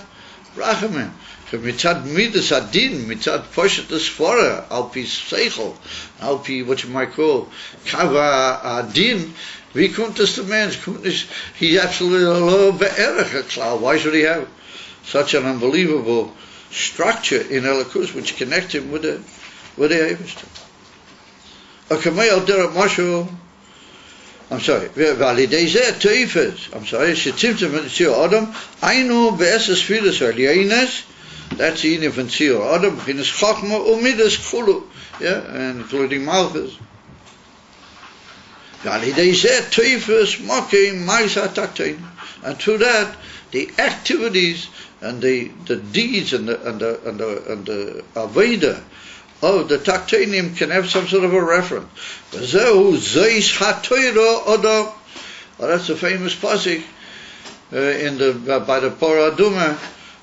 Rachamim. So mitzad midas adin, mitzad poshet esfora, alpi seichel, alpi what you might call kava adin. Wie kommt es the man's? He's absolutely low be'erech a klal. Why should he have such an unbelievable structure in Elikus which connects him with the Eibishter? I'm sorry. That's the Indian from Tzir Adam, and including Malchus. And through that, the activities and the deeds and the Aveda of the Taktenim can have some sort of a reference. That's a famous pasuk by the Parah Aduma,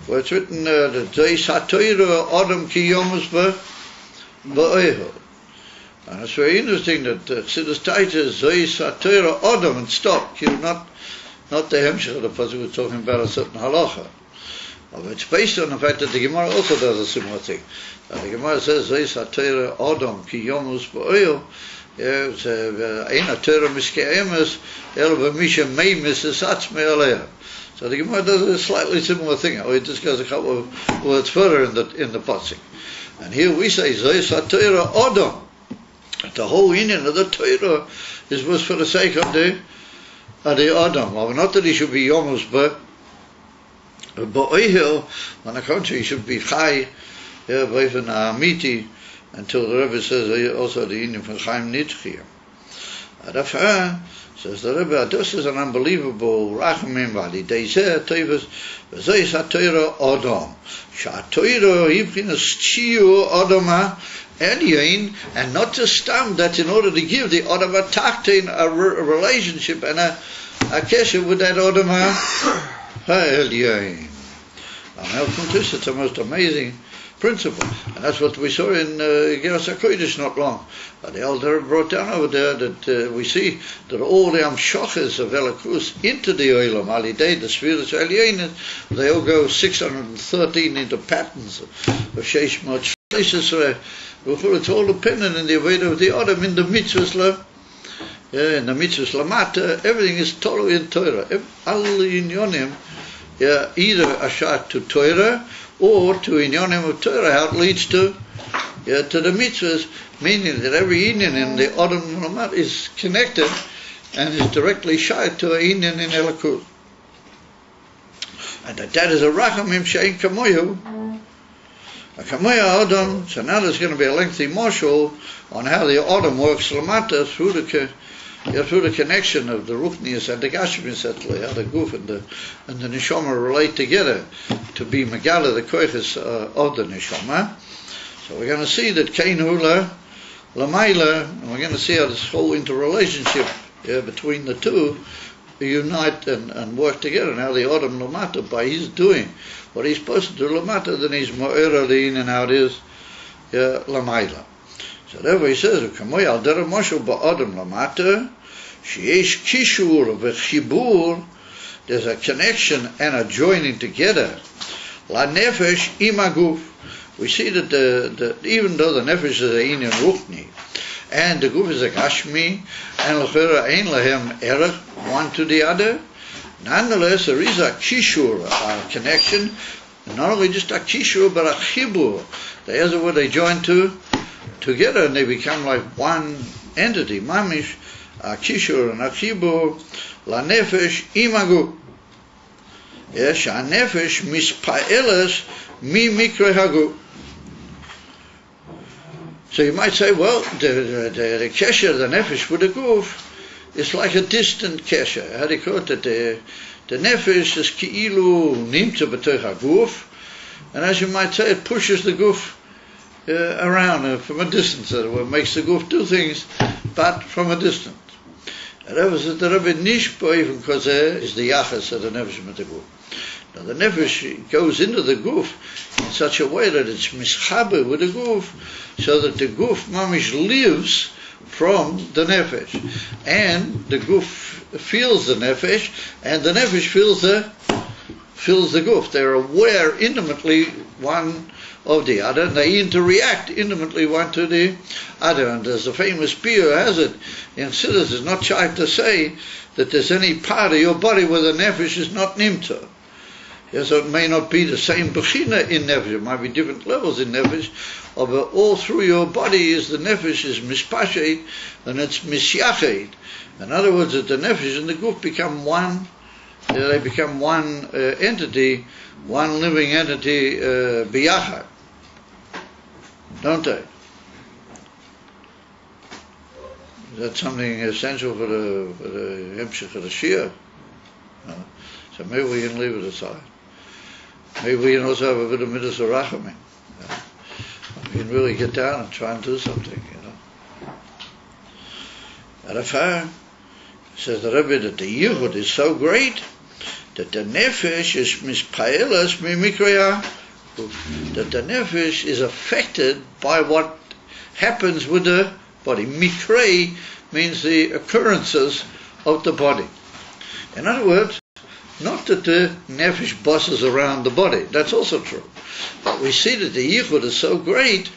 where it's written that Zeis HaTorah Adam Ki Yomus Ba'eho. And it's very interesting that Chassidus Taita Zeis HaTorah Adam and stop. Not the Hemshech of the pasuk we're talking about a certain halacha. It's based on the fact that the Gemara also does a similar thing. The Gemara says, Zeis HaTorah Adam Ki Yomus Ba'eho. Ein Torah Miskeimus El V'Misha Meimis Esatzmei Aleha. So the Gemara does a slightly similar thing. It just goes a couple of words further in the pasuk. And here we say Zeis HaTorah Adam. The whole union of the Torah was for the sake of the Adam. Not that he should be Yomus Ba'eho. On the contrary, he should be Chai V'Efen Amiti. Until the Rebbe says also the union from Chaim Nitzchiyah. Adafah says the Rebbe, this is an unbelievable Rachamim Vali. They say Tevis, Zeis HaTorah Adam. ShaTorah Yibchinas Tziur Adama Elyon, and not to stam that in order to give the Adama Taktein a relationship and a kesher with that Adama ha'elyon. It's the most amazing principle, and that's what we saw in Geras HaKodesh not long. The elder brought down over there that we see that all the amshachas of Elokus into the Olam Alidei, the spheres of Elyon, they all go 613 into patterns of Sheish Mot Shleishes. It's all dependent in the Aveda of the Adam in the mitzvahs. In the mitzvahs lamata, everything is totally in Torah. All inyonim, either ashat to Torah or to inyonim of Torah, how it leads to the mitzvahs, meaning that every inyan in the Adam lamata is connected and is directly shayat to an inyan in Elokus. And that is a rachamim she'en kamoyu. Kamoya Adam. So now there's going to be a lengthy marshal on how the Adam works lamata through the connection of the Ruchnius and the Gashmis, how the Guf and the Neshama relate together to be Megala, the Koiches of the Neshama. So we're going to see that Kain Hula, Lamaila, and we're going to see how this whole interrelationship between the two unite and work together, and how the Adam Lamata, by his doing what he's supposed to do Lamata, then he's Mo'era Lein, and how it is Lamaila. So therefore he says, Kamoy al derech Moshe ba'adam lamata, sheyesh kishur v'chibur, there's a connection and a joining together. La nefesh imaguf. We see that even though the nefesh is a inyan ruchni, and the guf is a gashmi, and l'chera ein lahem erech one to the other, nonetheless there is a kishur, a connection, not only just a kishur but a chibur. There's where they join together and they become like one entity. Mamish, a kishur and a chibur, la nefesh imagu. Yes, a nefesh mispaeles mi mikre hagu. So you might say, well, the kesher, the nefesh with the guf, is like a distant kesher. How do you call it? That the nefesh is ki'ilu nimtza b'toich haguf, and as you might say, it pushes the guf around from a distance. It makes the guf do things, but from a distance. And that was the Rebbe Nishpo even kozeh is the yachas of the nefesh with the guf. Now the nefesh goes into the guf in such a way that it's mischaber with the guf, so that the guf mamish lives from the nefesh, and the guf feels the nefesh, and the nefesh feels the guf. They're aware intimately one of the other, and they interact intimately one to the other. And as the famous Piyur has it, in Siddur, it's not shy to say that there's any part of your body where the nefesh is not nimta. Yes, so it may not be the same bechina in nefesh, it might be different levels in nefesh, but all through your body is the nefesh is mispashet and it's misyachet. In other words, that the nefesh and the guf become one, they become one entity, one living entity biyachad, don't they? Is that something essential for the hemshech of the Shia? No. So maybe we can leave it aside. Maybe we can also have a bit of midas rachamim. We can really get down and try and do something, Arafah says the Rebbe that the yichud is so great that the nefesh is mispaelas mimikreya, that the nefesh is affected by what happens with the body. Mikrei means the occurrences of the body. In other words, not that the nefesh bosses around the body, that's also true. But we see that the yichud is so great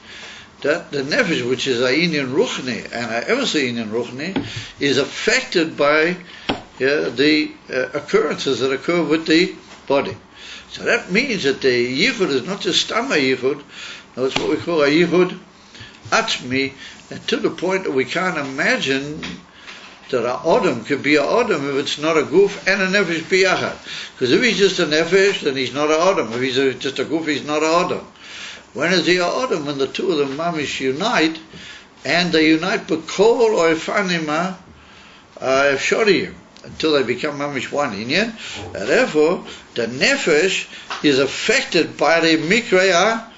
that the nefesh, which is a inyan ruchni, and a ever inyan ruchni, is affected by the occurrences that occur with the body. So that means that the yichud is not just stama yichud, no, it's what we call a yichud atzmi, and to the point that we can't imagine that an Adam could be an Adam if it's not a guf and a nefesh biyachad. Because if he's just a nefesh, then he's not an Adam. If he's just a guf, he's not an Adam. When is he an Adam? When the two of them mamish unite, and they unite b'kol oifanima efshoriyim, until they become mamish one inyan. And therefore, the nefesh is affected by the mikra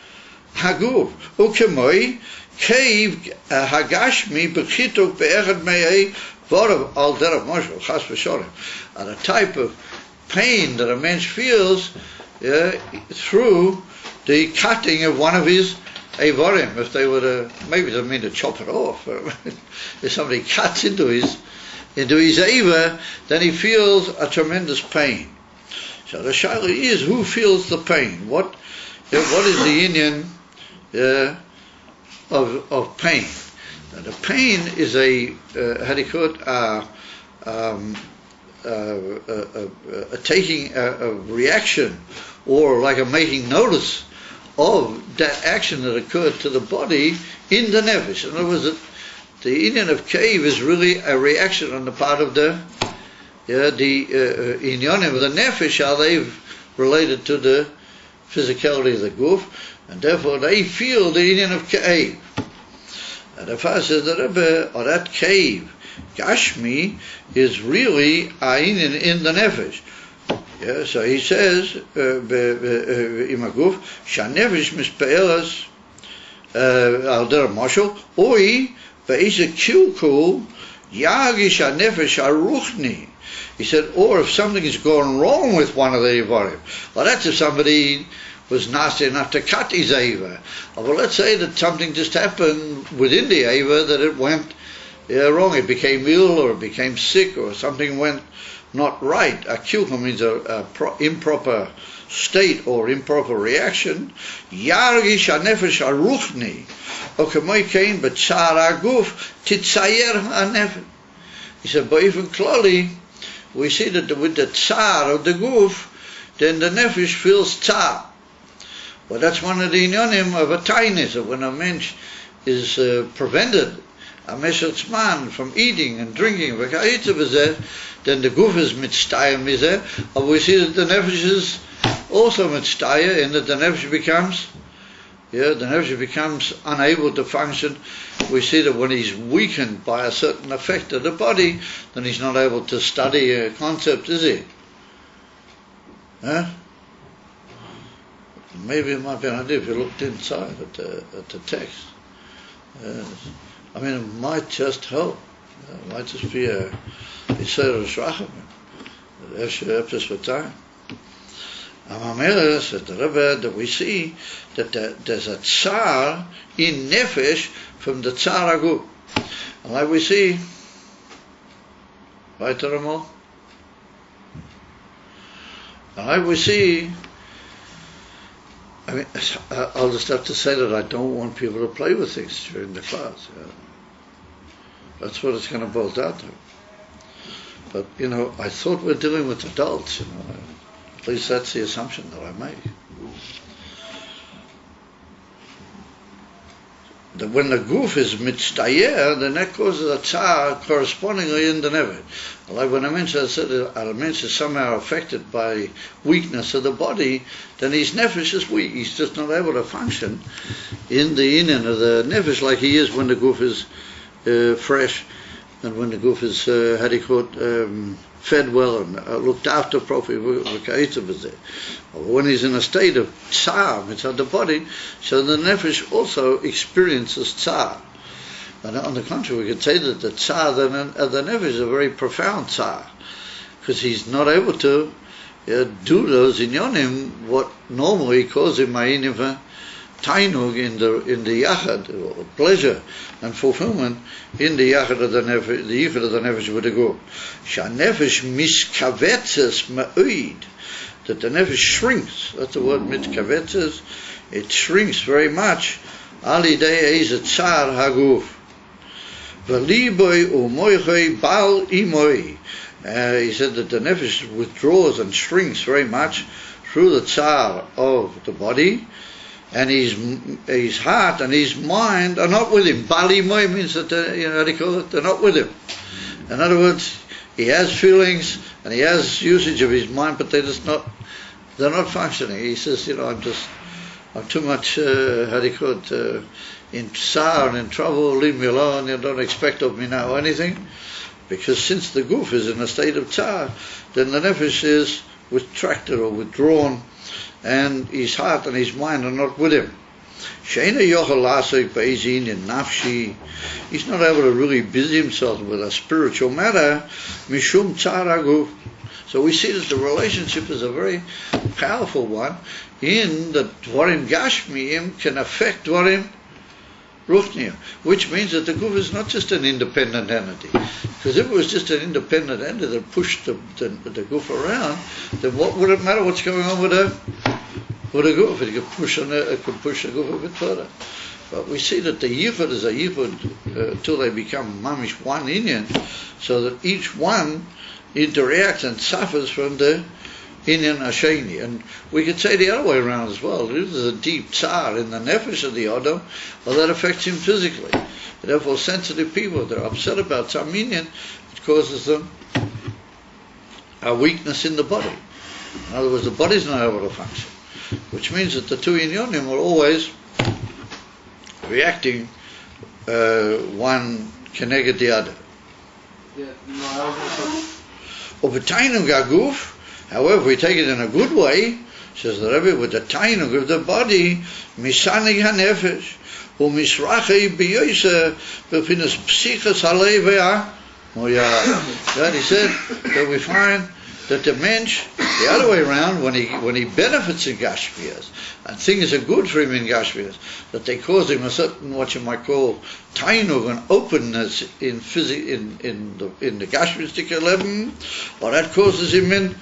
haguf. Ukemoi keiv hagashmi b'chituk be'echad me'ei al derech Moshe chas v'sholem, and a type of pain that a man feels through the cutting of one of his Eivarim. If they were to, maybe it doesn't mean to chop it off, if somebody cuts into his Eiva, then he feels a tremendous pain. So the shaila is, who feels the pain? What is the Indian of pain? Now, the pain is a taking a reaction, or like a making notice of that action that occurred to the body in the nefesh. In other words, the Indian of cave is really a reaction on the part of the inyanim of the nefesh, how they've related to the physicality of the guf, and therefore they feel the Indian of cave. And the Far says the Rebbe, or that cave, Gashmi, is really a Indian in the nefesh. Yeah, so he says, Imaguf, Shanefesh mispe'elas al der mashal, oi, ve'isa kilkul, yagish hanefesh aruchni. He said, or if something is going wrong with one of the Eivarim, well, that's if somebody was nasty enough to cut his Eiva. Well, let's say that something just happened within the Eiva that it went wrong. It became ill, or it became sick, or something went not right. A kilkum means a improper state or improper reaction. Yargish hanefesh aruchni, or k'may kein b'tzar haguf titzayer hanefesh. He said, but even clearly, we see that with the tsar of the guf, then the nefesh feels tsar. Well, that's one of the inyonim of a tainis, of when a mensch is prevented, a meshatzman, from eating and drinking, then the guf is mitztaya mizeh, and we see that the nefesh is also mitztaya, in that the nefesh becomes unable to function. We see that when he's weakened by a certain effect of the body, then he's not able to study a concept, is he? Huh? Maybe it might be an idea if you looked inside at the text. I mean, it might just help. It might just be a Yisrael Rachamim. Efshis v'tayim. Amamela said the Rebbe that we see that there's a tsar in nefesh from the tsar aguf. And like we see, weiter einmal. And like we see, I mean, I'll just have to say that I don't want people to play with things during the class. That's what it's going to boil down to. But, I thought we're dealing with adults, At least that's the assumption that I make. That when the guf is mitztayer, then that causes a tsar correspondingly in the nefesh. Like when a mensch is somehow affected by weakness of the body, then his nefesh is weak. He's just not able to function in the inyan of the nefesh like he is when the guf is fresh, and when the guf is fed well and looked after properly. When he's in a state of tsar inside the body, so the nefesh also experiences tsar. And on the contrary, we could say that the tsar of the nefesh is a very profound tsar, because he's not able to do those inyonim what normally cause him ma'inim tainug in the yachad, or pleasure and fulfillment in the yachad of the nefesh, the yichud of the nefesh with the guf. Shanefesh miskavetzes ma'oid, that the nefesh shrinks. That's the word mitkavetzes. It shrinks very much. Ali dei ez tsar haguf. V'liboy u'moichoi bal imoi. He said that the nefesh withdraws and shrinks very much through the tsar of the body, and his heart and his mind are not with him. Bali moi means that they're not with him. In other words, he has feelings and he has usage of his mind, but they're not functioning. He says, I'm too much in tsar and in trouble. Leave me alone. You don't expect of me now anything, because since the guf is in a state of tsar, then the nefesh is retracted or withdrawn, and his heart and his mind are not with him. He's not able to really busy himself with a spiritual matter, mishum tsar haguf, So we see that the relationship is a very powerful one, in that Dvarim Gashmiim can affect Dvarim Ruchniim, which means that the Guf is not just an independent entity. Because if it was just an independent entity that pushed the Guf around, then what would it matter what's going on with the Guf? It could push the Guf a bit further. But we see that the Yichud is a Yichud till they become mamish one Inyan, so that each one interacts and suffers from the Inyan Hasheni. And we could say the other way around as well. If there's a deep tsar in the nefesh of the Adam, well, that affects him physically. Therefore, sensitive people, they're upset about some Inyan, it causes them a weakness in the body. In other words, the body's not able to function, which means that the two Inyanim are always reacting one keneged the other. Yeah, no, I was also... Ubetainum gaguf, however, we take it in a good way, says the Rebbe, with the tainug of the body, misanig hanefesh, umisrachei biyoyse, befinas psichas halei ve'ah. He said that we find that the mensch, the other way around, when he benefits in Gashmias, and things are good for him in Gashmias, that they cause him a certain, what you might call, tainug, an openness in the Gashmiastic level, or that causes him in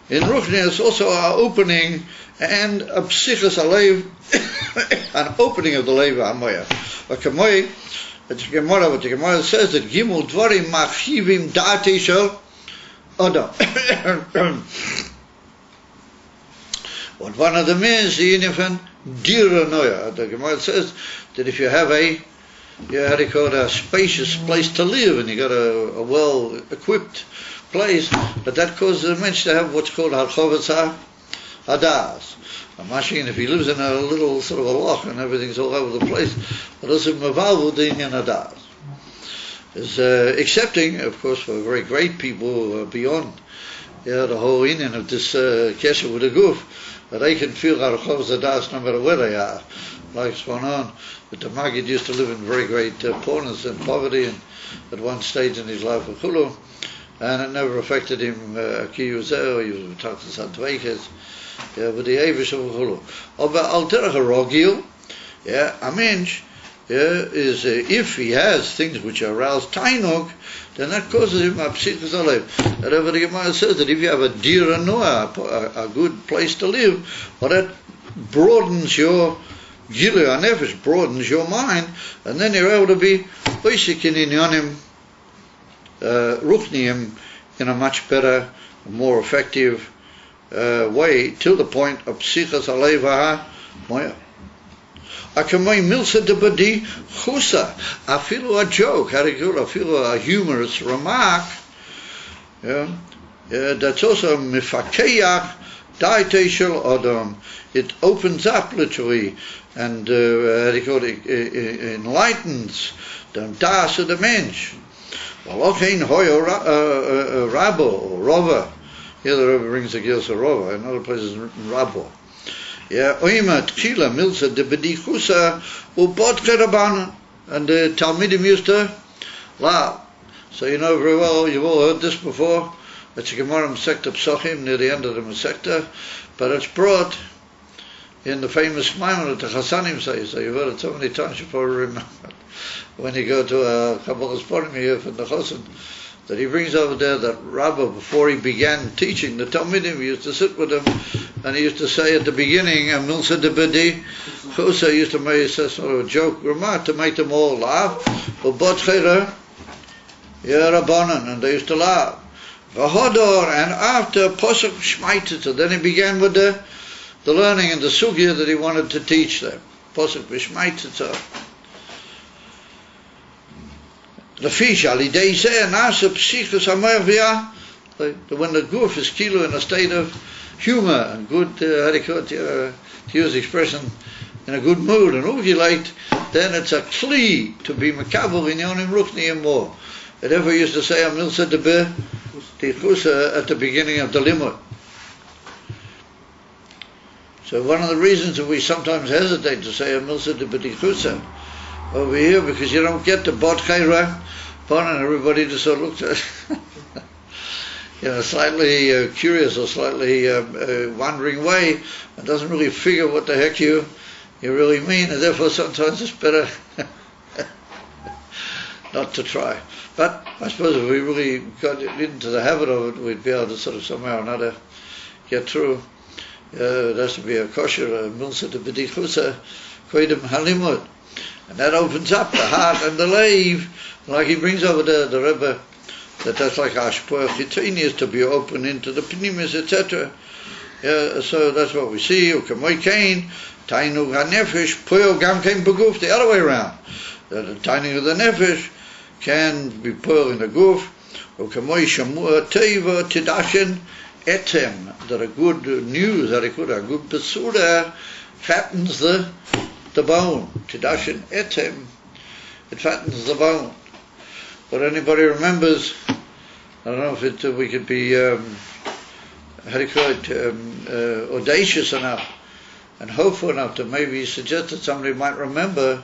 Ruchnias also an opening and a psichas alev, an opening of the leva hamoya. But Kamoy, what the Gemara says that Gimel Dvarim machivim da'ati shel Adam. What one of them is, the Inifan Dira Noya. The Gemara says that if you have a spacious place to live, and you got a well equipped place, but that causes a mensch to have what's called Harchovas Hadas. Imagine if he lives in a little sort of a loch and everything's all over the place, but also Mavalvu the Inyan Hadas. Is accepting, of course, for very great people beyond the whole Inyan of this kesher with the Guf, that they can feel Harchovas Hadas no matter where they are. Like Spanon, that the Maggid used to live in very great poorness and poverty, and at one stage in his life of Chulu, and it never affected him ki yuzeh, he was Tachtas HaTveikes, with the Eivish of Chulu. Aber al derech rogil, a mensch, is if he has things which arouse tainug, then that causes him a psichas alev. However, the Gemara says that if you have a dira noah, a good place to live, well, that broadens your gilu hanefesh, broadens your mind, and then you're able to be basic in inyanim ruchniim in a much better, more effective way, till the point of psichas alev moya. Akamay milsa de badi chusa. Afilu a joke, afilu a humorous remark. That's also mifakeach daite shel adam. It opens up literally and enlightens the das of the mensch. V'lochein hoyo rabo or rova. Here the Rebbe brings the Gilsa rova. In other places rabo. Oima tchila milsa de bedichusa ubot kerabanan, and the Talmidim used to laugh. So you know very well, you've all heard this before. It's a Gemara Masechta Psachim near the end of the Masechta, but it's brought in the famous Maimon that the Chassanim say. So you've heard it so many times you probably remember. When you go to a Kabbalah Sporim here from the Chassan, that he brings over there that Rabbah, before he began teaching the Talmidim, he used to sit with them, and he used to say at the beginning, Milsa de Bedi Chusa, used to make sort of a joke remark to make them all laugh. Ubot Chera Rabbanan, and they used to laugh. V'hodor, and after Posuk Shmaitita, then he began with the learning and the sugya that he wanted to teach them. Posuk Shmaitita. The fish, when the goof is kilo in a state of humor and good, to use the expression, in a good mood and uvulate, then it's a kli to be makabel in yonim ruchniim more. It ever used to say a milsa de tichusa at the beginning of the limud. So one of the reasons that we sometimes hesitate to say a milsa de tichusa over here, because you don't get the bot chayra, and everybody just sort of looks at slightly curious or slightly wandering way and doesn't really figure what the heck you really mean, and therefore sometimes it's better not to try. But I suppose if we really got into the habit of it, we'd be able to sort of somehow or another get through. It has to be a kosher, a milsa de b'dichusa, koidem halimud. And that opens up the heart and the leiv, like he brings over the Rebbe, that's like Ashpoach Chitonius, to be open into the Pnimis, etc. So that's what we see. Ukamoy Kain, Tainu HaNefesh, Poyo Gam Kain Beguf, the other way around. The Tainu of the Nefesh can be put in the Guf. Ukamoy Shamua Teiva Tidashin Etem, that a good news, that a good Besura fattens the bone. Tidashin Etem, it fattens the bone. But anybody remembers, I don't know if we could be, audacious enough and hopeful enough to maybe suggest that somebody might remember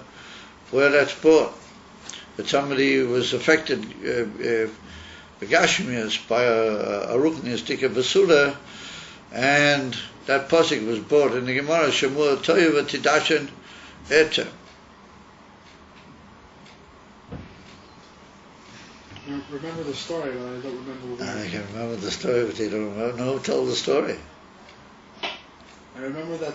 where that's brought. That somebody was affected, Gashmias, by a Ruknias Tika Basula, and that posik was brought in the Gemara, Shemua Toyeva Tidashin Etem. Remember the story, but I don't remember what I can remember the story, but you don't know who told the story. I remember that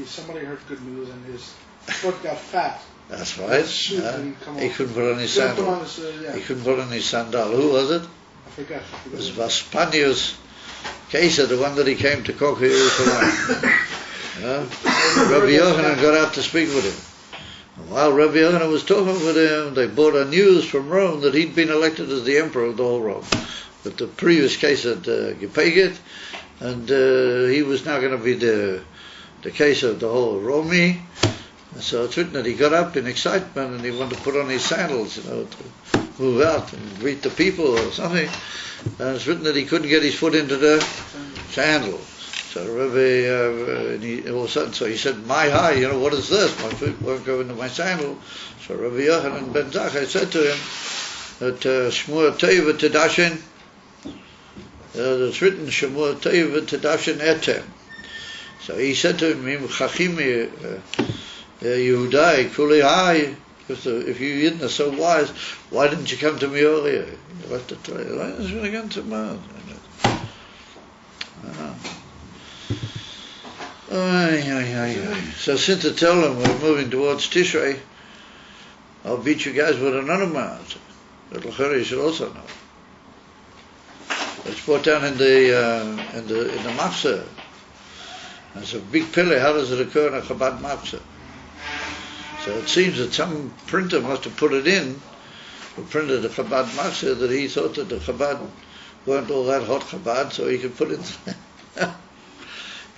somebody heard good news and his foot got fat. That's right. He couldn't put on his sandal. He couldn't put on his sandal. Who was it? I forget. It was Vaspanius Kesa, the one that he came to conquer Jerusalem. Rabbi Yochanan got out to speak with him. While Rabbi Yochanan was talking with him, they brought a news from Rome that he'd been elected as the emperor of the whole Rome. But the previous case had Gepegit, and he was now going to be the case of the whole Romi. And so it's written that he got up in excitement and he wanted to put on his sandals, to move out and greet the people or something. And it's written that he couldn't get his foot into the sandals. So Rabbi, all of a sudden, so he said, "My high, what is this? My foot won't go into my sandal." So Rabbi Yochanan ben Zakkai said to him that Shmua Teiva Tidashin, it's written Shmua Teiva Tidashin Etem. So he said to him, Chachimi Yehudai Kuli Hai, if you didn't are so wise, why didn't you come to me earlier? You left it to me. I was going to come to me. So since I tell them we're moving towards Tishrei, I'll beat you guys with another maat that L'chari should also know. It's brought down in the Machzor. It's a big pillar. How does it occur in a Chabad Machzor? So it seems that some printer must have put it in, who printed the Chabad Machzor, that he thought that the Chabad weren't all that hot Chabad, so he could put it.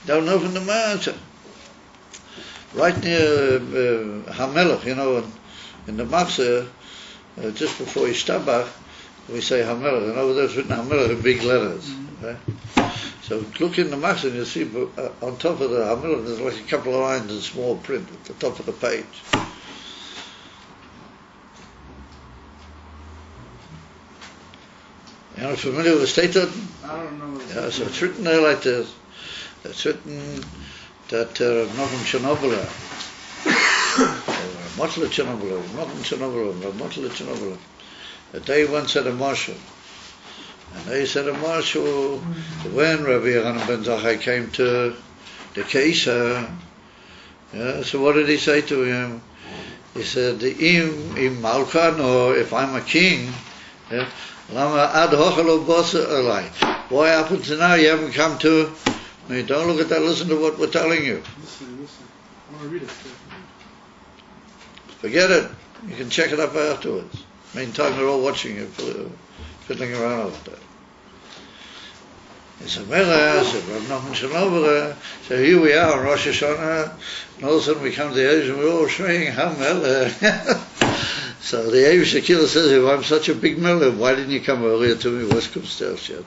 Don't know from the Machzor. Right near Hamelech, in the Machzor, just before Yishtabach, we say Hamelech, and over there it's written Hamelech in big letters. Okay? So look in the Machzor and you'll see on top of the Hamelech there's like a couple of lines in small print at the top of the page. You're familiar with Staten? I don't know. Yeah, so it's written there like this. It's written that Nachum Chernobyl, Motla Chernobyl, that they once had a marshal. And they said a marshal, when Rabbi Yochanan ben Zakkai came to the Keisha, so what did he say to him? He said, Im Malkan, or if I'm a king, Lama ad hochelo bosa alai. Why happens now you haven't come to me? Don't look at that, listen to what we're telling you. Listen. I want to read it. Forget it. You can check it up afterwards. Meantime, they're all watching you, fiddling around over there. He said, Mela, said Rav Nachman Chernobyl, so here we are on Rosh Hashanah, and all of a sudden we come to the age and we're all shrieking, Hamela. So the Eivish Akila says, if I'm such a big Mela, why didn't you come earlier to me? What's come still, shit?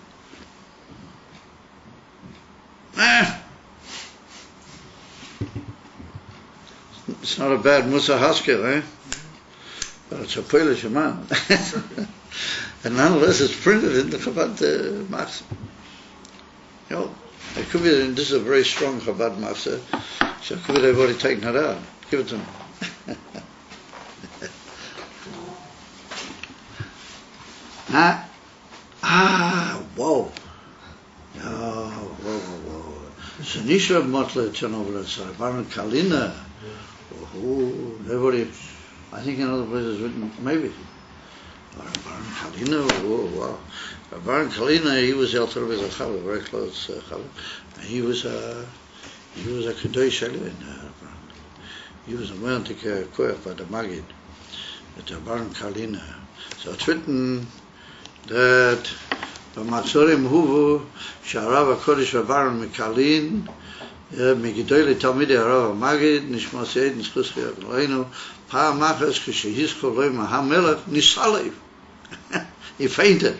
It's not a bad Musa Haskell, eh? But it's a Polish man. And nonetheless it's printed in the Chabad Machzor. You know, it could be that this is a very strong Chabad Machzor, so it could be they've already taken it out. Give it to them. Huh? Whoa. Whoa. So Nishra Motle Chernobyl, so Baron Kalina. Oh, everybody, I think in other places written, maybe. Baron Kalina, wow. Baron Kalina, he was El Torah Chaver, very close Chaver. And he was a Kedosh Elvin. He was a Moyantik Koyach by the Magid. It's Baron Kalina. So it's written that B'Matzorim Huvu Sha'arav HaKodesh Baron Mekalin Megidoli Talmidei Harav HaMagid Nishmas Yed Nischus Chiyat Eloheinu Pa'am Achas K'shehizko Lo HaMelech Nisalev. He fainted.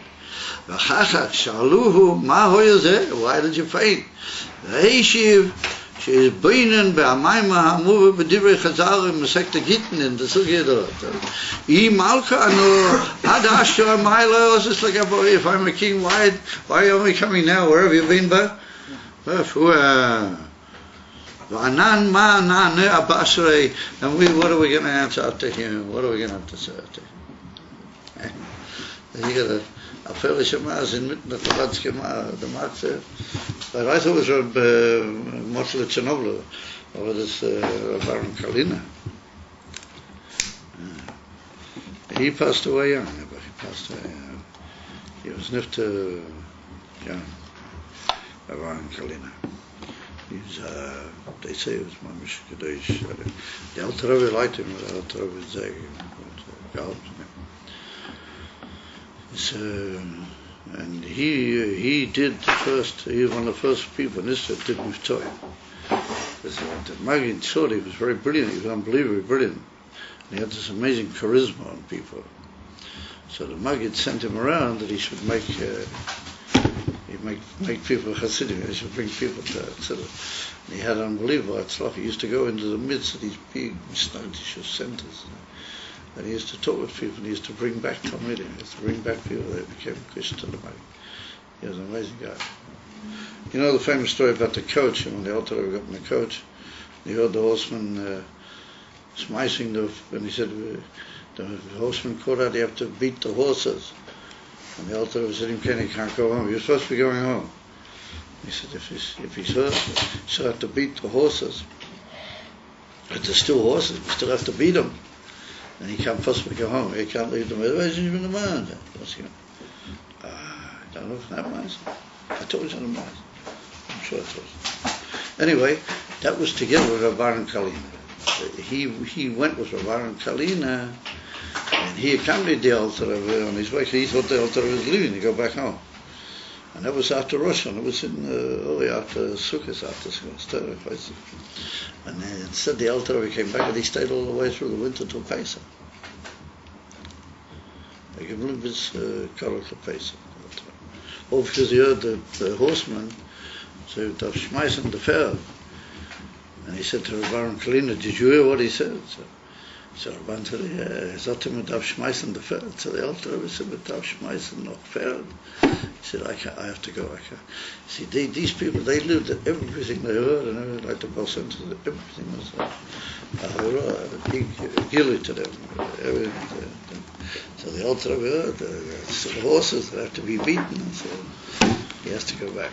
V'chachach Sha'aluhu Ma Hoya Zeh? Why did you faint? V'Heishiv She's Beinen Be'amayim HaMuva B'divrei Chazal M'Masechta Gittin in the Sugya dort. I Malka Anu Ad Ashur Amayla. It's just like, if I'm a king, why are you only coming now? Where have you been, Ba? V'anan Ma Na'aneh Abasrei. And what are we going to answer to him? What are we going to have to say to him? You got a fairly Shemaz in the Chabad's the Machzor. But I thought it was Motle Chernobyl, or this Baron Kalina. He passed away young. He was nifter young, Baron Kalina. They say he was Mamish Kedosh. The Alter Rebbe liked him, the Alter Rebbe Zeg. And he did he was one of the first people in Israel that did Miftoim. The Maggid thought he was very brilliant, he was unbelievably brilliant. And he had this amazing charisma on people. So the Maggid sent him around that he should make people Hasidim, he should bring people to Tziduk. And he had unbelievable Atzlach. He used to go into the midst of these big Mishnagdish centers. And he used to talk with people, and he used to bring back Talmidim, he used to bring back people that became Christian to the Maggid. He was an amazing guy. You know the famous story about the coach, when the Alter Rebbe got in the coach, he heard the horseman smicing and he said, the horseman called out, you have to beat the horses. And the Alter Rebbe said, he can't go home, you're supposed to be going home. He said, if he's hurt, you still have to beat the horses. But they're still horses, you still have to beat them. And he can't possibly go home. He can't leave them. Where's he in the man? I don't know if that was. I thought it was in the man. I'm sure it was. Anyway, that was together with Rav Baron Kalina. He went with Rav Baron Kalina, and he accompanied the Alter Rebbe on his way. He thought the Alter Rebbe was leaving to go back home. And that was after Rosh Hashanah. It was early after Sukkot, after Sukkot. And instead the Alter Rebbe came back, and he stayed all the way through the winter till Pesach. They gave him his Korach to Pesach. Oh, because he heard the horseman say, "Dav Shmeisen the Pferd." And he said to Rav Baron Kalina, "Did you hear what he said?" So Rabban said, "Yeah, he said to him, Dav Shmeisen the Pferd." So the Alter Rebbe said, "Dav Shmeisen the Pferd." He said, I have to go. I can't. See, these people, they lived at everything they heard, and everything, like the Baal Shem Tov, everything was a big gilui to them. Everything. So the Alter Rebbe heard, the horses that have to be beaten, and so he has to go back.